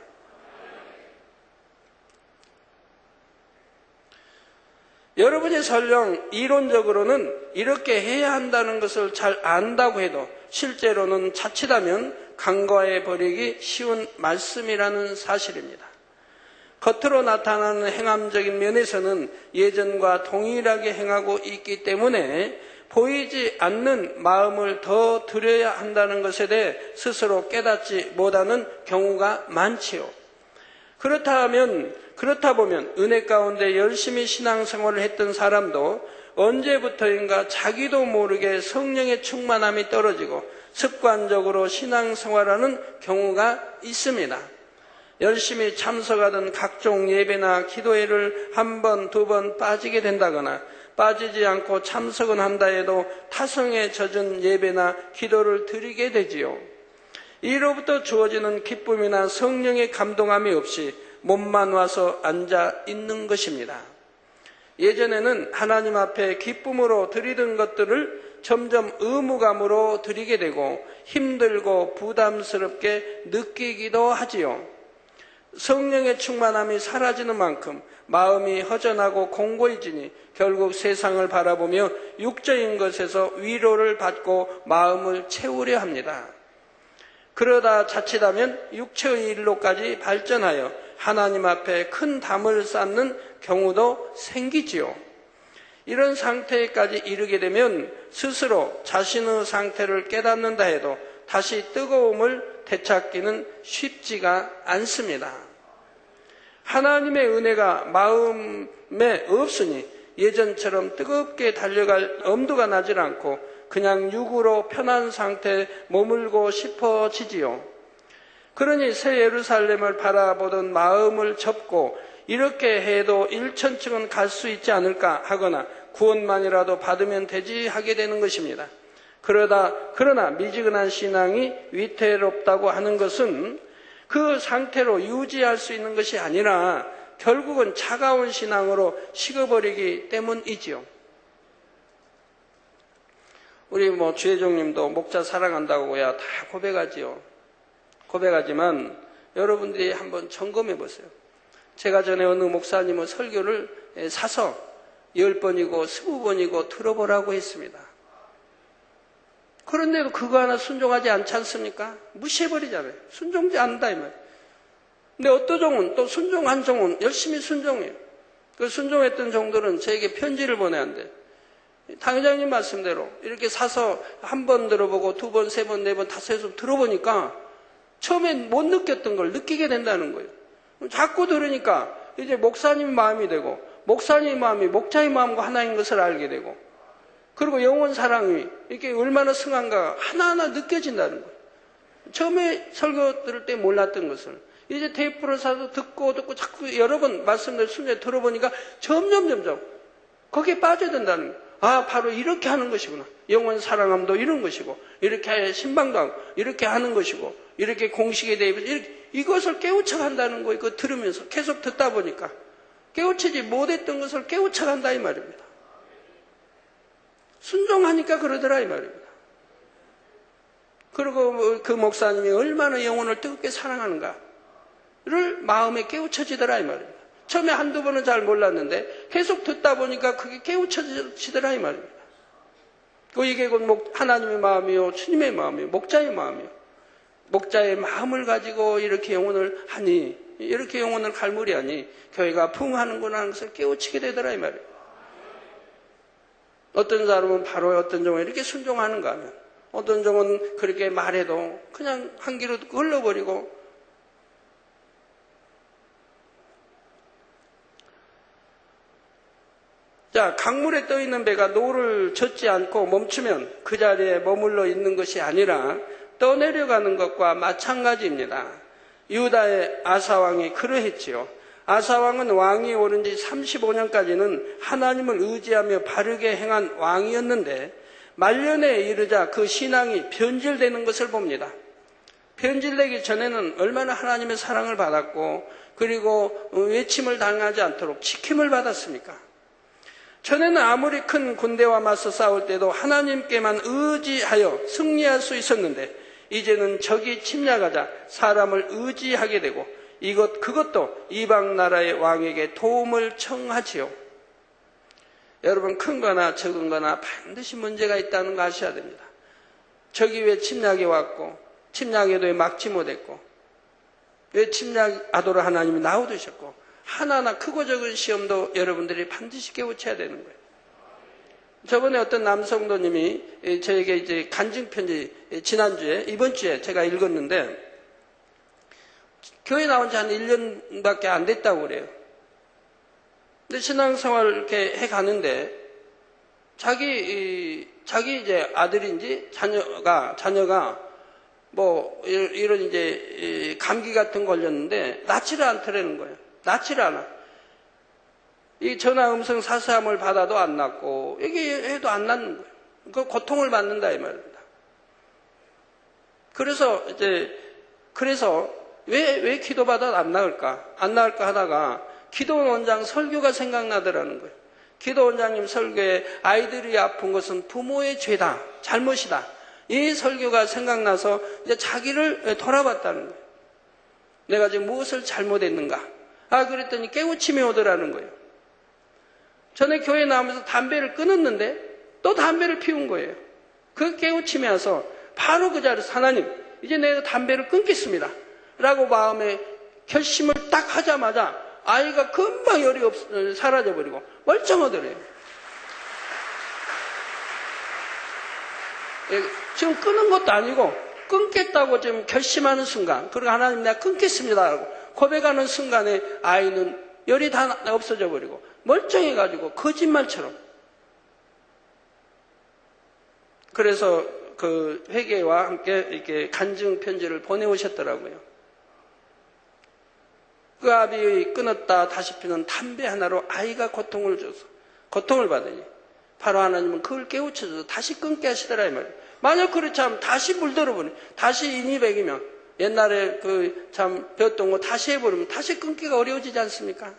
Speaker 2: 여러분이 설령 이론적으로는 이렇게 해야 한다는 것을 잘 안다고 해도 실제로는 자칫하면 간과해 버리기 쉬운 말씀이라는 사실입니다. 겉으로 나타나는 행함적인 면에서는 예전과 동일하게 행하고 있기 때문에 보이지 않는 마음을 더 드려야 한다는 것에 대해 스스로 깨닫지 못하는 경우가 많지요. 그렇다 보면 은혜 가운데 열심히 신앙생활을 했던 사람도 언제부터인가 자기도 모르게 성령의 충만함이 떨어지고 습관적으로 신앙생활하는 경우가 있습니다. 열심히 참석하던 각종 예배나 기도회를 한 번, 두 번 빠지게 된다거나 빠지지 않고 참석은 한다 해도 타성에 젖은 예배나 기도를 드리게 되지요. 이로부터 주어지는 기쁨이나 성령의 감동함이 없이 몸만 와서 앉아 있는 것입니다. 예전에는 하나님 앞에 기쁨으로 드리던 것들을 점점 의무감으로 드리게 되고 힘들고 부담스럽게 느끼기도 하지요. 성령의 충만함이 사라지는 만큼 마음이 허전하고 공고해지니 결국 세상을 바라보며 육적인 것에서 위로를 받고 마음을 채우려 합니다. 그러다 자칫하면 육체의 일로까지 발전하여 하나님 앞에 큰 담을 쌓는 경우도 생기지요. 이런 상태까지 이르게 되면 스스로 자신의 상태를 깨닫는다 해도 다시 뜨거움을 되찾기는 쉽지가 않습니다. 하나님의 은혜가 마음에 없으니 예전처럼 뜨겁게 달려갈 엄두가 나질 않고 그냥 육으로 편한 상태에 머물고 싶어지지요. 그러니 새 예루살렘을 바라보던 마음을 접고 이렇게 해도 일천층은 갈 수 있지 않을까 하거나 구원만이라도 받으면 되지 하게 되는 것입니다. 그러나 미지근한 신앙이 위태롭다고 하는 것은 그 상태로 유지할 수 있는 것이 아니라 결국은 차가운 신앙으로 식어버리기 때문이지요. 우리 주혜종님도 목자 사랑한다고야 다 고백하지요. 고백하지만 여러분들이 한번 점검해 보세요. 제가 전에 어느 목사님의 설교를 사서 10번이고 20번이고 들어보라고 했습니다. 그런데도 그거 하나 순종하지 않지 않습니까? 무시해버리잖아요. 순종지 않는다 이 말이에요. 근데 어떤 종은 또 순종한 종은 열심히 순종해요. 그 순종했던 종들은 저에게 편지를 보내야 한대. 당회장님 말씀대로 이렇게 사서 한 번 들어보고 2번, 3번, 4번, 5번 들어보니까 처음에 못 느꼈던 걸 느끼게 된다는 거예요. 자꾸 들으니까 이제 목사님 마음이 되고 목사님 마음이 목자의 마음과 하나인 것을 알게 되고 그리고 영원 사랑이 이게 얼마나 승한가 하나하나 느껴진다는 거예요. 처음에 설교 들을 때 몰랐던 것을 이제 테이프를 사서 듣고 자꾸 여러 번 말씀을 순전히 들어보니까 점점 거기에 빠져든다는 거예요. 아, 바로 이렇게 하는 것이구나. 영원 사랑함도 이런 것이고 이렇게 신방도 하고 이렇게 하는 것이고 이렇게 공식에 대해서 이것을 깨우쳐 간다는 거예요. 그거 들으면서 계속 듣다 보니까 깨우치지 못했던 것을 깨우쳐 간다 이 말입니다. 순종하니까 그러더라 이 말입니다. 그리고 그 목사님이 얼마나 영혼을 뜨겁게 사랑하는가를 마음에 깨우쳐지더라 이 말입니다. 처음에 한두 번은 잘 몰랐는데 계속 듣다 보니까 그게 깨우쳐지더라 이 말입니다. 이게 하나님의 마음이요 주님의 마음이요 목자의 마음이요. 목자의 마음을 가지고 이렇게 영혼을 하니 이렇게 영혼을 갈무리하니 교회가 풍하는구나 하는 것을 깨우치게 되더라 이 말이에요. 어떤 사람은 바로 어떤 종은 이렇게 순종하는가 하면 어떤 종은 그렇게 말해도 그냥 한 귀로 듣고 흘러버리고 자, 강물에 떠있는 배가 노를 젓지 않고 멈추면 그 자리에 머물러 있는 것이 아니라 떠내려가는 것과 마찬가지입니다. 유다의 아사왕이 그러했지요. 아사왕은 왕이 오른 지 35년까지는 하나님을 의지하며 바르게 행한 왕이었는데 말년에 이르자 그 신앙이 변질되는 것을 봅니다. 변질되기 전에는 얼마나 하나님의 사랑을 받았고 그리고 외침을 당하지 않도록 지킴을 받았습니까? 전에는 아무리 큰 군대와 맞서 싸울 때도 하나님께만 의지하여 승리할 수 있었는데 이제는 적이 침략하자 사람을 의지하게 되고 그것도 이방 나라의 왕에게 도움을 청하지요. 여러분 큰 거나 적은 거나 반드시 문제가 있다는 거 아셔야 됩니다. 적이 왜 침략해 왔고 침략에도 왜 막지 못했고 왜 침략하도록 하나님이 놔두셨고 하나하나 크고 적은 시험도 여러분들이 반드시 깨우쳐야 되는 거예요. 저번에 어떤 남성도님이 저에게 이제 간증편지 지난주에 이번 주에 제가 읽었는데 교회 나온 지 한 1년밖에 안 됐다고 그래요. 근데 신앙생활 이렇게 해 가는데 자기 이제 아들인지 자녀가 뭐 이런 이제 감기 같은 거 걸렸는데 낫지를 않더라는 거예요. 낫지를 않아. 이 전화 음성 사서함을 받아도 안 낫고 얘기해도 안 낫는 거예요. 그 고통을 받는다 이 말입니다. 그래서 왜 기도받아도 안 나을까 하다가 기도원 원장 설교가 생각나더라는 거예요. 기도원 원장님 설교에 아이들이 아픈 것은 부모의 죄다, 잘못이다. 이 설교가 생각나서 이제 자기를 돌아봤다는 거예요. 내가 지금 무엇을 잘못했는가? 그랬더니 깨우침이 오더라는 거예요. 전에 교회 나오면서 담배를 끊었는데 또 담배를 피운 거예요. 그 깨우침이 와서 바로 그 자리에서 하나님, 이제 내가 담배를 끊겠습니다. 라고 마음에 결심을 딱 하자마자 아이가 금방 열이 사라져버리고 멀쩡하더래요. 지금 끊은 것도 아니고 끊겠다고 지금 결심하는 순간, 그리고 하나님 내가 끊겠습니다 라고 고백하는 순간에 아이는 열이 다 없어져 버리고 멀쩡해가지고 거짓말처럼. 그래서 그 회개와 함께 이렇게 간증 편지를 보내오셨더라고요. 그 아비의 끊었다 다시 피는 담배 하나로 아이가 고통을 줘서 고통을 받으니 바로 하나님은 그걸 깨우쳐줘서 다시 끊게 하시더라 이 말이에요. 만약 그렇지 않으면 다시 물들어버리면 다시 인이백이면 옛날에 그 참 배웠던 거 다시 해버리면 다시 끊기가 어려워지지 않습니까?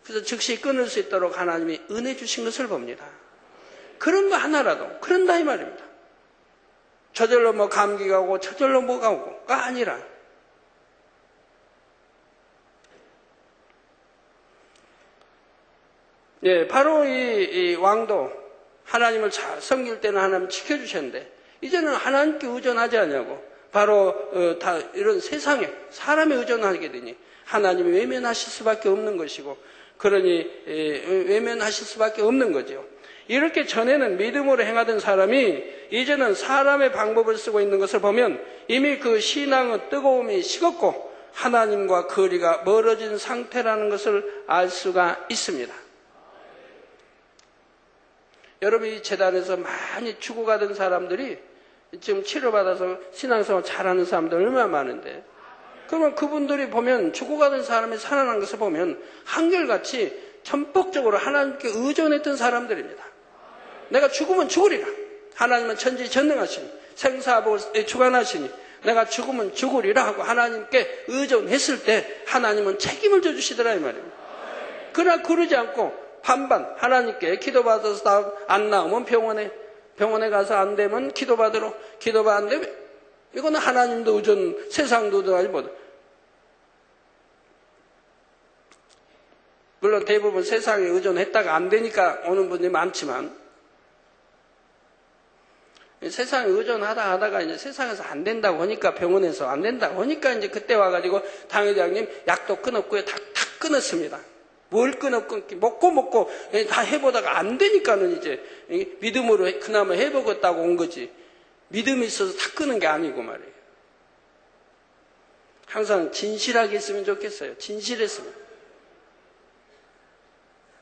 Speaker 2: 그래서 즉시 끊을 수 있도록 하나님이 은혜 주신 것을 봅니다. 그런 거 하나라도 그런다 이 말입니다. 저절로 뭐 감기가 오고 저절로 뭐가 오고가 아니라 바로 이 왕도 하나님을 잘 섬길 때는 하나님 지켜주셨는데 이제는 하나님께 의존하지 않냐고 바로 다 이런 세상에 사람에 의존하게 되니 하나님이 외면하실 수밖에 없는 것이고 그러니 외면하실 수밖에 없는 거죠. 이렇게 전에는 믿음으로 행하던 사람이 이제는 사람의 방법을 쓰고 있는 것을 보면 이미 그 신앙의 뜨거움이 식었고 하나님과 거리가 멀어진 상태라는 것을 알 수가 있습니다. 여러분 이 재단에서 많이 죽어가던 사람들이 지금 치료받아서 신앙생활 잘하는 사람들 얼마나 많은데 그러면 그분들이 보면 죽어가던 사람이 살아난 것을 보면 한결같이 전폭적으로 하나님께 의존했던 사람들입니다. 내가 죽으면 죽으리라. 하나님은 천지전능하시니 생사복을 주관하시니 내가 죽으면 죽으리라 하고 하나님께 의존했을 때 하나님은 책임을 져주시더라 이 말입니다. 그러나 그러지 않고 반반 하나님께 기도받아서 안 나오면 병원에 가서 안 되면 기도받으러 기도받는데 이거는 하나님도 의존 세상도 의존하지 못해. 물론 대부분 세상에 의존했다가 안 되니까 오는 분들이 많지만 세상에 의존하다 하다가 이제 세상에서 안 된다고 하니까 병원에서 안 된다고 하니까 이제 그때 와가지고 당회장님 약도 끊었고요. 다 끊었습니다. 뭘 끊었고 먹고 다 해보다가 안 되니까는 이제 믿음으로 그나마 해보겠다고 온 거지. 믿음이 있어서 다 끊은 게 아니고 말이에요. 항상 진실하게 했으면 좋겠어요. 진실했으면.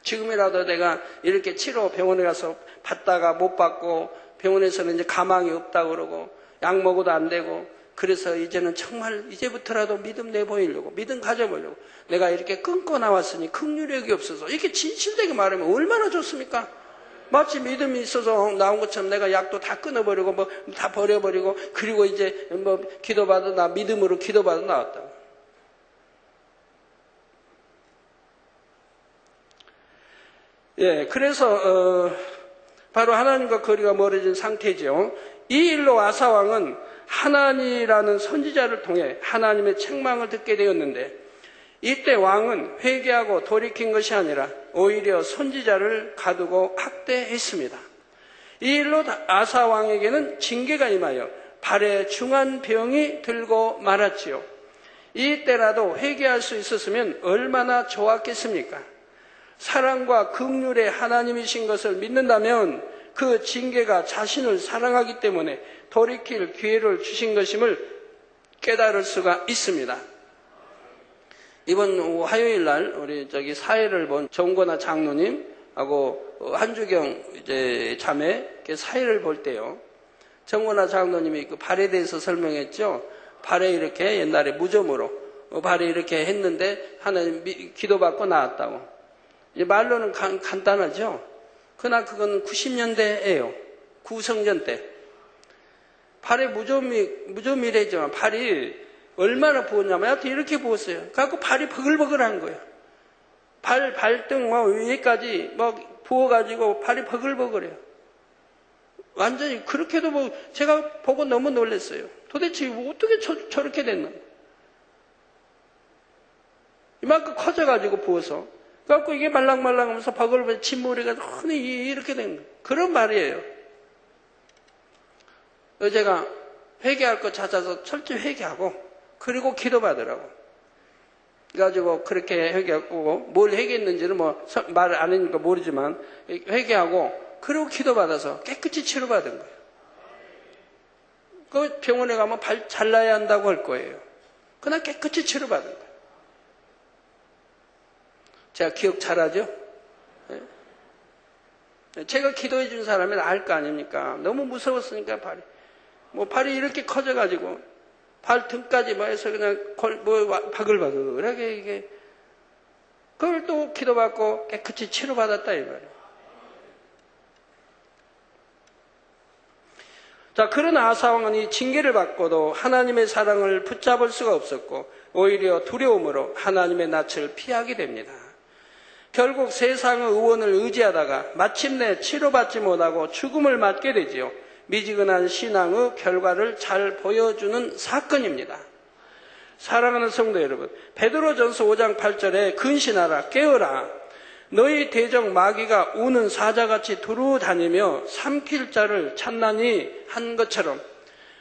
Speaker 2: 지금이라도 내가 이렇게 치료 병원에 가서 받다가 못 받고 병원에서는 이제 가망이 없다고 그러고 약 먹어도 안 되고 그래서 이제는 정말 이제부터라도 믿음 내보이려고 믿음 가져보려고 내가 이렇게 끊고 나왔으니 긍휼력이 없어서 이렇게 진실되게 말하면 얼마나 좋습니까? 마치 믿음이 있어서 나온 것처럼 내가 약도 다 끊어버리고 뭐 다 버려버리고 그리고 이제 뭐 기도받아 나 믿음으로 기도받아 나왔다. 그래서 바로 하나님과 거리가 멀어진 상태죠. 이 일로 아사왕은 하나니라는 선지자를 통해 하나님의 책망을 듣게 되었는데 이때 왕은 회개하고 돌이킨 것이 아니라 오히려 선지자를 가두고 학대했습니다. 이 일로 아사왕에게는 징계가 임하여 발에 중한 병이 들고 말았지요. 이때라도 회개할 수 있었으면 얼마나 좋았겠습니까? 사랑과 긍휼의 하나님이신 것을 믿는다면 그 징계가 자신을 사랑하기 때문에 돌이킬 기회를 주신 것임을 깨달을 수가 있습니다. 이번 화요일 날 우리 사회를 본 정권아 장로님하고 한주경 이제 자매 사회를 볼 때요. 정권아 장로님이 그 발에 대해서 설명했죠. 발에 이렇게 옛날에 무좀으로 발에 이렇게 했는데 하나님 기도받고 나왔다고. 말로는 간단하죠. 그러나 그건 90년대예요. 구성전 때. 발에 무좀이래지만 발이 얼마나 부었냐면 하여튼 이렇게 부었어요. 그래갖고 발이 버글버글한 거예요. 발등 위에까지 막 부어가지고 발이 버글버글해요. 완전히 그렇게도 제가 보고 너무 놀랐어요. 도대체 어떻게 저렇게 됐나? 이만큼 커져가지고 부어서. 그래갖고 이게 말랑말랑하면서 버글버글 침몰이가 흔히 이렇게 된 거예요. 그런 말이에요. 제가 회개할 거 찾아서 철저히 회개하고 그리고 기도받으라고. 그래가지고 그렇게 회개하고 뭘 회개했는지는 말 안 하니까 모르지만 회개하고 그리고 기도받아서 깨끗이 치료받은 거예요. 그 병원에 가면 발 잘라야 한다고 할 거예요. 그러나 깨끗이 치료받은 거예요. 제가 기억 잘하죠? 제가 기도해 준 사람이 알 거 아닙니까? 너무 무서웠으니까 발이 이렇게 커져가지고 발등까지 해서 그냥 바글바글하게 이게 그걸 또 기도받고 깨끗이 치료받았다 이 말이에요. 자, 그러나 아사왕은 이 징계를 받고도 하나님의 사랑을 붙잡을 수가 없었고 오히려 두려움으로 하나님의 낯을 피하게 됩니다. 결국 세상의 의원을 의지하다가 마침내 치료받지 못하고 죽음을 맞게 되지요. 미지근한 신앙의 결과를 잘 보여주는 사건입니다. 사랑하는 성도 여러분, 베드로전서 5장 8절에 근신하라 깨어라 너희 대적 마귀가 우는 사자같이 두루 다니며 삼킬 자를 찾나니 한 것처럼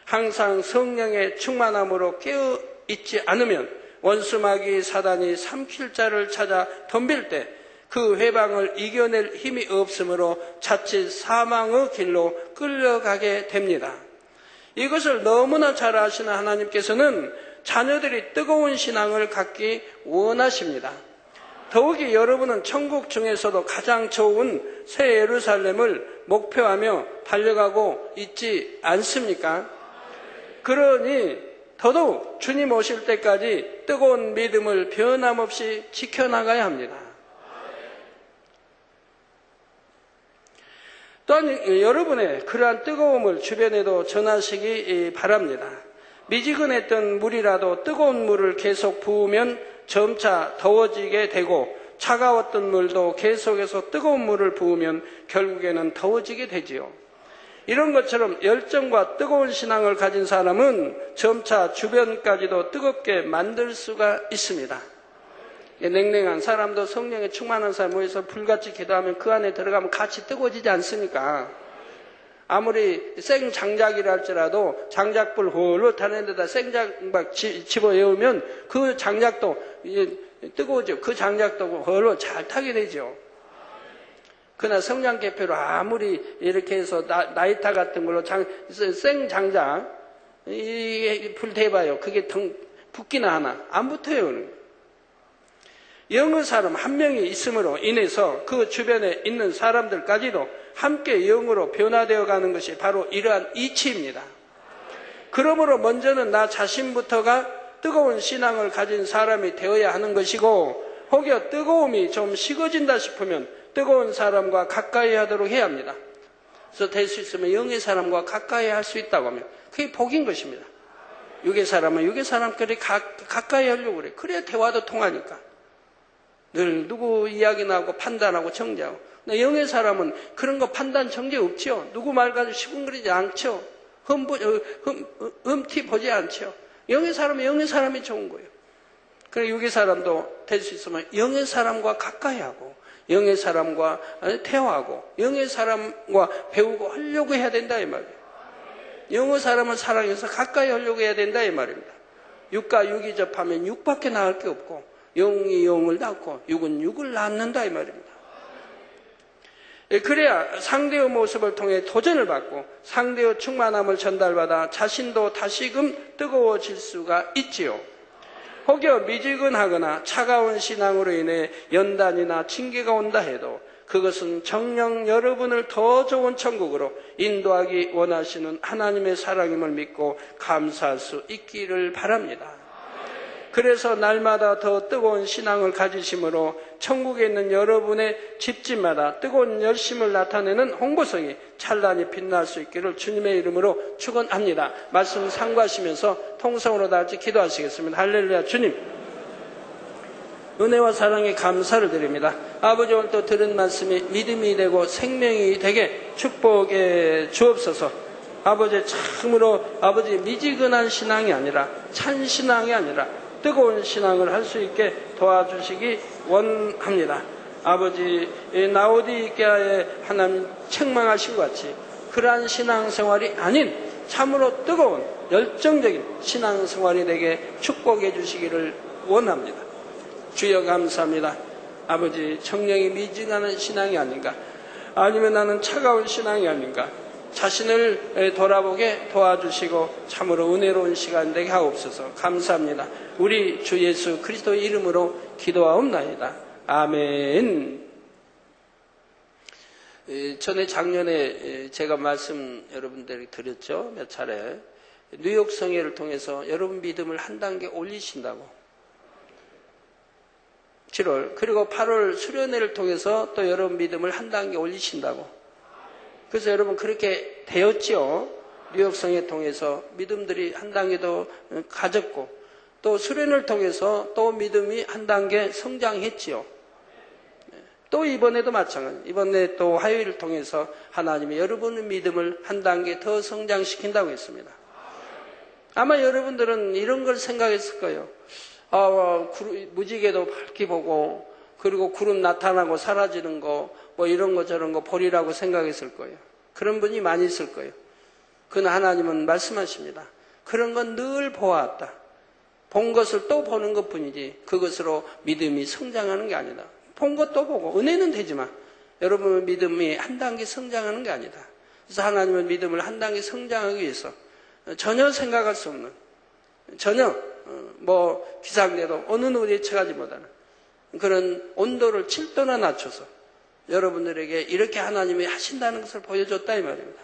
Speaker 2: 항상 성령의 충만함으로 깨어 있지 않으면 원수 마귀 사단이 삼킬 자를 찾아 덤빌 때 그 회방을 이겨낼 힘이 없으므로 자칫 사망의 길로 끌려가게 됩니다. 이것을 너무나 잘 아시는 하나님께서는 자녀들이 뜨거운 신앙을 갖기 원하십니다. 더욱이 여러분은 천국 중에서도 가장 좋은 새 예루살렘을 목표하며 달려가고 있지 않습니까? 그러니 더더욱 주님 오실 때까지 뜨거운 믿음을 변함없이 지켜나가야 합니다. 또한 여러분의 그러한 뜨거움을 주변에도 전하시기 바랍니다. 미지근했던 물이라도 뜨거운 물을 계속 부으면 점차 더워지게 되고 차가웠던 물도 계속해서 뜨거운 물을 부으면 결국에는 더워지게 되지요. 이런 것처럼 열정과 뜨거운 신앙을 가진 사람은 점차 주변까지도 뜨겁게 만들 수가 있습니다. 냉랭한 사람도 성령에 충만한 사람 모여서 불같이 기도하면 그 안에 들어가면 같이 뜨거워지지 않습니까? 아무리 생장작이라 할지라도 장작불 홀로 타는 데다 생장박 집어넣으면 그 장작도 뜨거워져. 그 장작도 홀로 잘 타게 되죠. 그러나 성냥개표로 아무리 이렇게 해서 나이타 같은 걸로 생장작 불 대봐요. 그게 붙기나 하나? 안 붙어요. 영의 사람 한 명이 있음으로 인해서 그 주변에 있는 사람들까지도 함께 영으로 변화되어 가는 것이 바로 이러한 이치입니다. 그러므로 먼저는 나 자신부터가 뜨거운 신앙을 가진 사람이 되어야 하는 것이고 혹여 뜨거움이 좀 식어진다 싶으면 뜨거운 사람과 가까이 하도록 해야 합니다. 그래서 될 수 있으면 영의 사람과 가까이 할 수 있다고 하면 그게 복인 것입니다. 육의 사람은 육의 사람끼리 가까이 하려고 그래. 그래야 대화도 통하니까. 늘 누구 이야기나 하고 판단하고 정죄하고. 근데 영의 사람은 그런 거 판단 정죄 없죠. 누구 말 가지고 시큰거리지 않죠. 흠티 보지 않죠. 영의 사람은 영의 사람이 좋은 거예요. 그래 육의 사람도 될 수 있으면 영의 사람과 가까이 하고 영의 사람과 대화하고 영의 사람과 배우고 하려고 해야 된다 이 말이에요. 영의 사람은 사랑해서 가까이 하려고 해야 된다 이 말입니다. 육과 육이 접하면 육밖에 나을 게 없고 영이 영을 낳고 육은 육을 낳는다 이 말입니다. 그래야 상대의 모습을 통해 도전을 받고 상대의 충만함을 전달받아 자신도 다시금 뜨거워질 수가 있지요. 혹여 미지근하거나 차가운 신앙으로 인해 연단이나 징계가 온다 해도 그것은 정녕 여러분을 더 좋은 천국으로 인도하기 원하시는 하나님의 사랑임을 믿고 감사할 수 있기를 바랍니다. 그래서 날마다 더 뜨거운 신앙을 가지심으로 천국에 있는 여러분의 집집마다 뜨거운 열심을 나타내는 홍보성이 찬란히 빛날 수 있기를 주님의 이름으로 축원합니다. 말씀 상고하시면서 통성으로 다 같이 기도하시겠습니다. 할렐루야. 주님, 은혜와 사랑에 감사를 드립니다. 아버지, 오늘 또 들은 말씀이 믿음이 되고 생명이 되게 축복해 주옵소서. 아버지, 참으로 아버지 미지근한 신앙이 아니라 찬 신앙이 아니라 뜨거운 신앙을 할 수 있게 도와주시기 원합니다. 아버지, 라오디게아에 하나님 책망하신 것 같이 그러한 신앙생활이 아닌 참으로 뜨거운 열정적인 신앙생활이 되게 축복해 주시기를 원합니다. 주여 감사합니다. 아버지, 청량이 미지근한 신앙이 아닌가, 아니면 나는 차가운 신앙이 아닌가, 자신을 돌아보게 도와주시고 참으로 은혜로운 시간 되게 하옵소서. 감사합니다. 우리 주 예수 그리스도의 이름으로 기도하옵나이다. 아멘. 전에 작년에 제가 말씀 여러분들에게 드렸죠. 몇 차례. 뉴욕 성회를 통해서 여러분 믿음을 한 단계 올리신다고. 7월, 그리고 8월 수련회를 통해서 또 여러분 믿음을 한 단계 올리신다고. 그래서 여러분 그렇게 되었지요. 뉴욕 성회 통해서 믿음들이 한 단계 더 가졌고, 또 수련을 통해서 또 믿음이 한 단계 성장했지요. 또 이번에도 마찬가지. 이번에 또 화요일을 통해서 하나님이 여러분의 믿음을 한 단계 더 성장시킨다고 했습니다. 아마 여러분들은 이런 걸 생각했을 거예요. 무지개도 밝게 보고, 그리고 구름 나타나고 사라지는 거, 뭐 이런 거 저런 거 보리라고 생각했을 거예요. 그런 분이 많이 있을 거예요. 그러나 하나님은 말씀하십니다. 그런 건 늘 보아왔다. 본 것을 또 보는 것 뿐이지 그것으로 믿음이 성장하는 게 아니다. 본 것도 보고 은혜는 되지만 여러분의 믿음이 한 단계 성장하는 게 아니다. 그래서 하나님은 믿음을 한 단계 성장하기 위해서 전혀 생각할 수 없는, 전혀 기상대도 어느 누구도 예측하지 못하는 그런 온도를 7도나 낮춰서 여러분들에게 이렇게 하나님이 하신다는 것을 보여줬다 이 말입니다.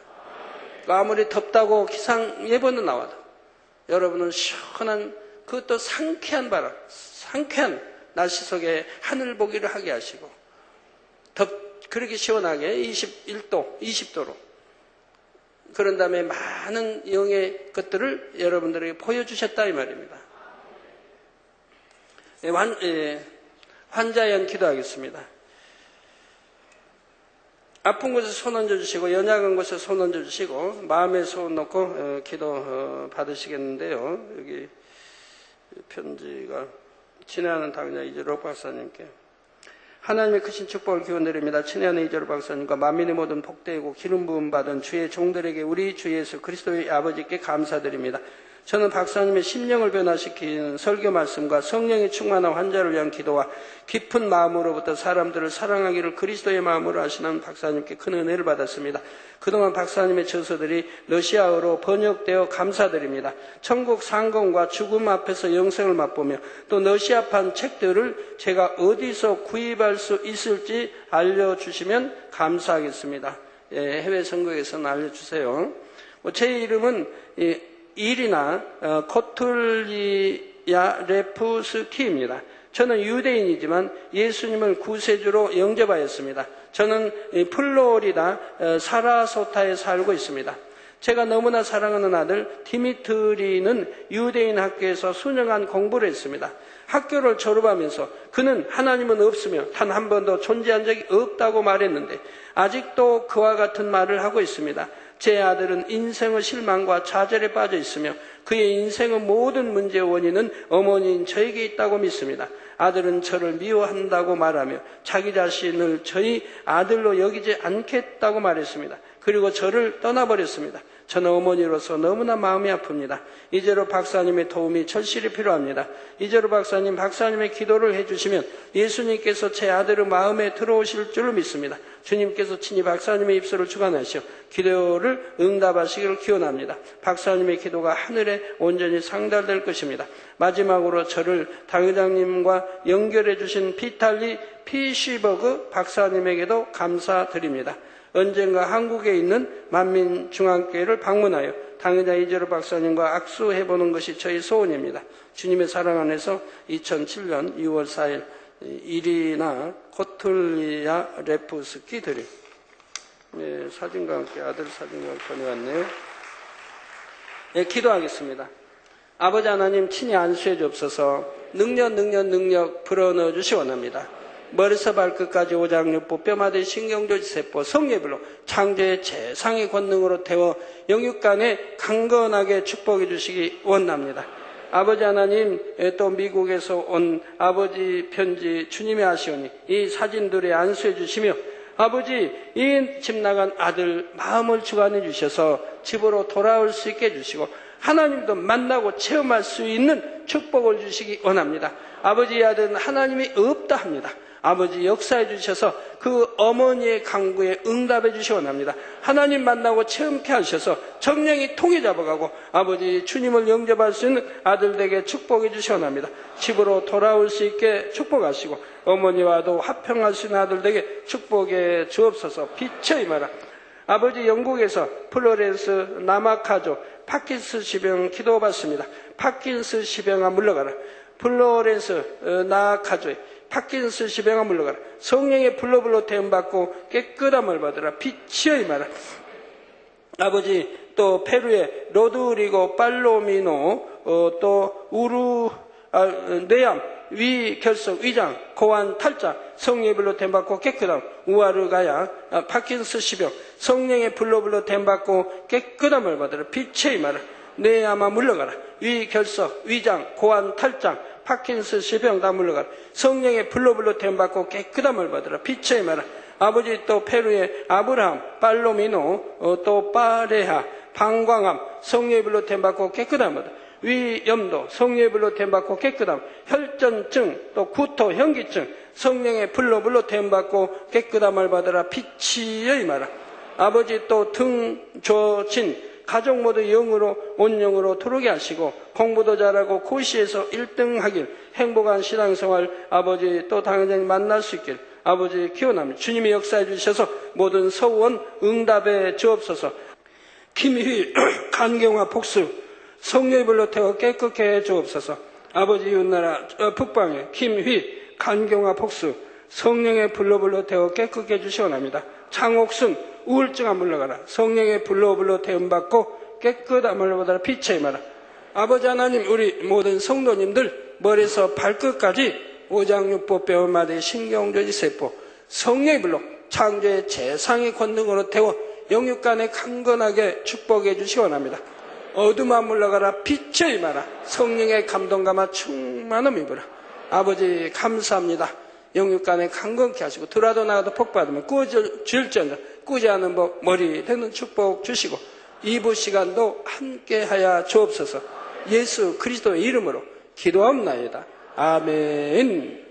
Speaker 2: 아무리 덥다고 기상 예보는 나와도 여러분은 시원한, 그것도 상쾌한 바람, 상쾌한 날씨 속에 하늘 보기를 하게 하시고, 그렇게 시원하게 21도, 20도로, 그런 다음에 많은 영의 것들을 여러분들에게 보여주셨다 이 말입니다. 환자연 기도하겠습니다. 아픈 곳에 손 얹어주시고 연약한 곳에 손 얹어주시고 마음에 손 놓고 기도 받으시겠는데요. 여기 편지가 친애하는 당자 이재록 박사님께 하나님의 크신 축복을 기원드립니다. 친애하는 이재록 박사님과 만민의 모든 복되고 기름 부음 받은 주의 종들에게 우리 주 예수 그리스도의 아버지께 감사드립니다. 저는 박사님의 심령을 변화시키는 설교 말씀과 성령의 충만한 환자를 위한 기도와 깊은 마음으로부터 사람들을 사랑하기를 그리스도의 마음으로 하시는 박사님께 큰 은혜를 받았습니다. 그동안 박사님의 저서들이 러시아어로 번역되어 감사드립니다. 천국 상공과 죽음 앞에서 영생을 맛보며 또 러시아판 책들을 제가 어디서 구입할 수 있을지 알려주시면 감사하겠습니다. 해외 선거에서는 알려주세요. 제 이름은 이리나 코툴리야 레프스키입니다. 저는 유대인이지만 예수님을 구세주로 영접하였습니다. 저는 플로리다 사라소타에 살고 있습니다. 제가 너무나 사랑하는 아들 디미트리는 유대인 학교에서 수년간 공부를 했습니다. 학교를 졸업하면서 그는 하나님은 없으며 단 한 번도 존재한 적이 없다고 말했는데 아직도 그와 같은 말을 하고 있습니다. 제 아들은 인생의 실망과 좌절에 빠져 있으며 그의 인생의 모든 문제의 원인은 어머니인 저에게 있다고 믿습니다. 아들은 저를 미워한다고 말하며 자기 자신을 저희 아들로 여기지 않겠다고 말했습니다. 그리고 저를 떠나버렸습니다. 저는 어머니로서 너무나 마음이 아픕니다. 이제로 박사님의 도움이 절실히 필요합니다. 이제로 박사님의 기도를 해주시면 예수님께서 제 아들의 마음에 들어오실 줄로 믿습니다. 주님께서 친히 박사님의 입술을 주관하시어 기도를 응답하시기를 기원합니다. 박사님의 기도가 하늘에 온전히 상달될 것입니다. 마지막으로 저를 당회장님과 연결해 주신 비탈리 피시버그 박사님에게도 감사드립니다. 언젠가 한국에 있는 만민중앙교회를 방문하여 당회자 이재로 박사님과 악수해보는 것이 저희 소원입니다. 주님의 사랑 안에서 2007년 6월 4일 이리나 코툴리아 레프스키 드림. 네, 사진과 함께 아들 사진을 보내왔네요. 네, 기도하겠습니다. 아버지 하나님 친히 안수해 주옵소서. 능력 불어넣어 주시 원합니다. 머리서 발끝까지 오장육부 뼈마디 신경조직 세포 성예불로 창조의 최상의 권능으로 태워 영육간에 강건하게 축복해 주시기 원합니다. 아버지 하나님, 또 미국에서 온 아버지 편지 주님이 하시오니 이 사진들에 안수해 주시며 아버지 이 집 나간 아들 마음을 주관해 주셔서 집으로 돌아올 수 있게 해주시고 하나님도 만나고 체험할 수 있는 축복을 주시기 원합니다. 아버지 이 아들은 하나님이 없다 합니다. 아버지 역사해 주셔서 그 어머니의 간구에 응답해 주시기 원합니다. 하나님 만나고 체험케 하셔서 정령이 통해 잡아가고 아버지 주님을 영접할 수 있는 아들에게 축복해 주시기 원합니다. 집으로 돌아올 수 있게 축복하시고 어머니와도 화평할 수 있는 아들에게 축복해 주옵소서. 빛의 임하라. 아버지 영국에서 플로렌스 남아카족 파킨스 시병 기도받습니다. 파킨스 시병아 물러가라. 플로렌스 나카조의 파킨스 시병아 물러가라. 성령의 불로 태움받고 깨끗함을 받으라. 빛이여 임하라. 아버지 또 페루의 로드리고 팔로미노 또 뇌암 위 결석 위장 고환 탈장 성령의 불로 댐받고 깨끗함. 우아르가야 파킨스 시병 성령의 불로 댐받고 깨끗함을 받으라. 빛의 임하라. 뇌암아 물러가라. 위 결석 위장 고환 탈장 파킨스 시병 다 물러가라. 성령의 불로 댐받고 깨끗함을 받으라. 빛의 임하라. 아버지 또 페루의 아브라함 팔로미노 또 파레하 방광암 성령의 불로 댐받고 깨끗함을 받으라. 위염도 성령의 불로 댐받고 깨끗함. 혈전증 또 구토 현기증 성령의 불로 댐받고 깨끗함을 받으라. 빛이여 임하라. 아버지 또 등조진 가족 모두 영으로 온영으로 도르게 하시고 공부도 잘하고 고시에서 1등 하길 행복한 신앙생활 아버지 또 당연히 만날 수 있길 아버지 기원합니다. 주님이 역사해 주셔서 모든 서원 응답해 주옵소서. 김희 간경화 복수 성령의 불로 태워 깨끗게 해 주옵소서. 아버지 이웃나라 북방의 김휘 간경화 복수 성령의 불로 태워 깨끗게 해주시 원합니다. 창옥순 우울증아 물러가라. 성령의 불로 태움받고 깨끗함을 받아라. 빛의 임하라. 아버지 하나님 우리 모든 성도님들 머리에서 발끝까지 오장육부 뼈마디 신경조직 세포 성령의 불로 창조의 최상의 권능으로 태워 영육간에 강건하게 축복해 주시 원합니다. 어둠아 물러가라. 빛의 임하라. 성령의 감동감아 충만함 입으라. 아버지 감사합니다. 영육간에 강건케 하시고 들어도 나가도 복받으면 꾸어질지언정 꾸지 않은 법 머리 되는 축복 주시고 2부 시간도 함께하여 주옵소서. 예수 그리스도의 이름으로 기도하옵나이다. 아멘.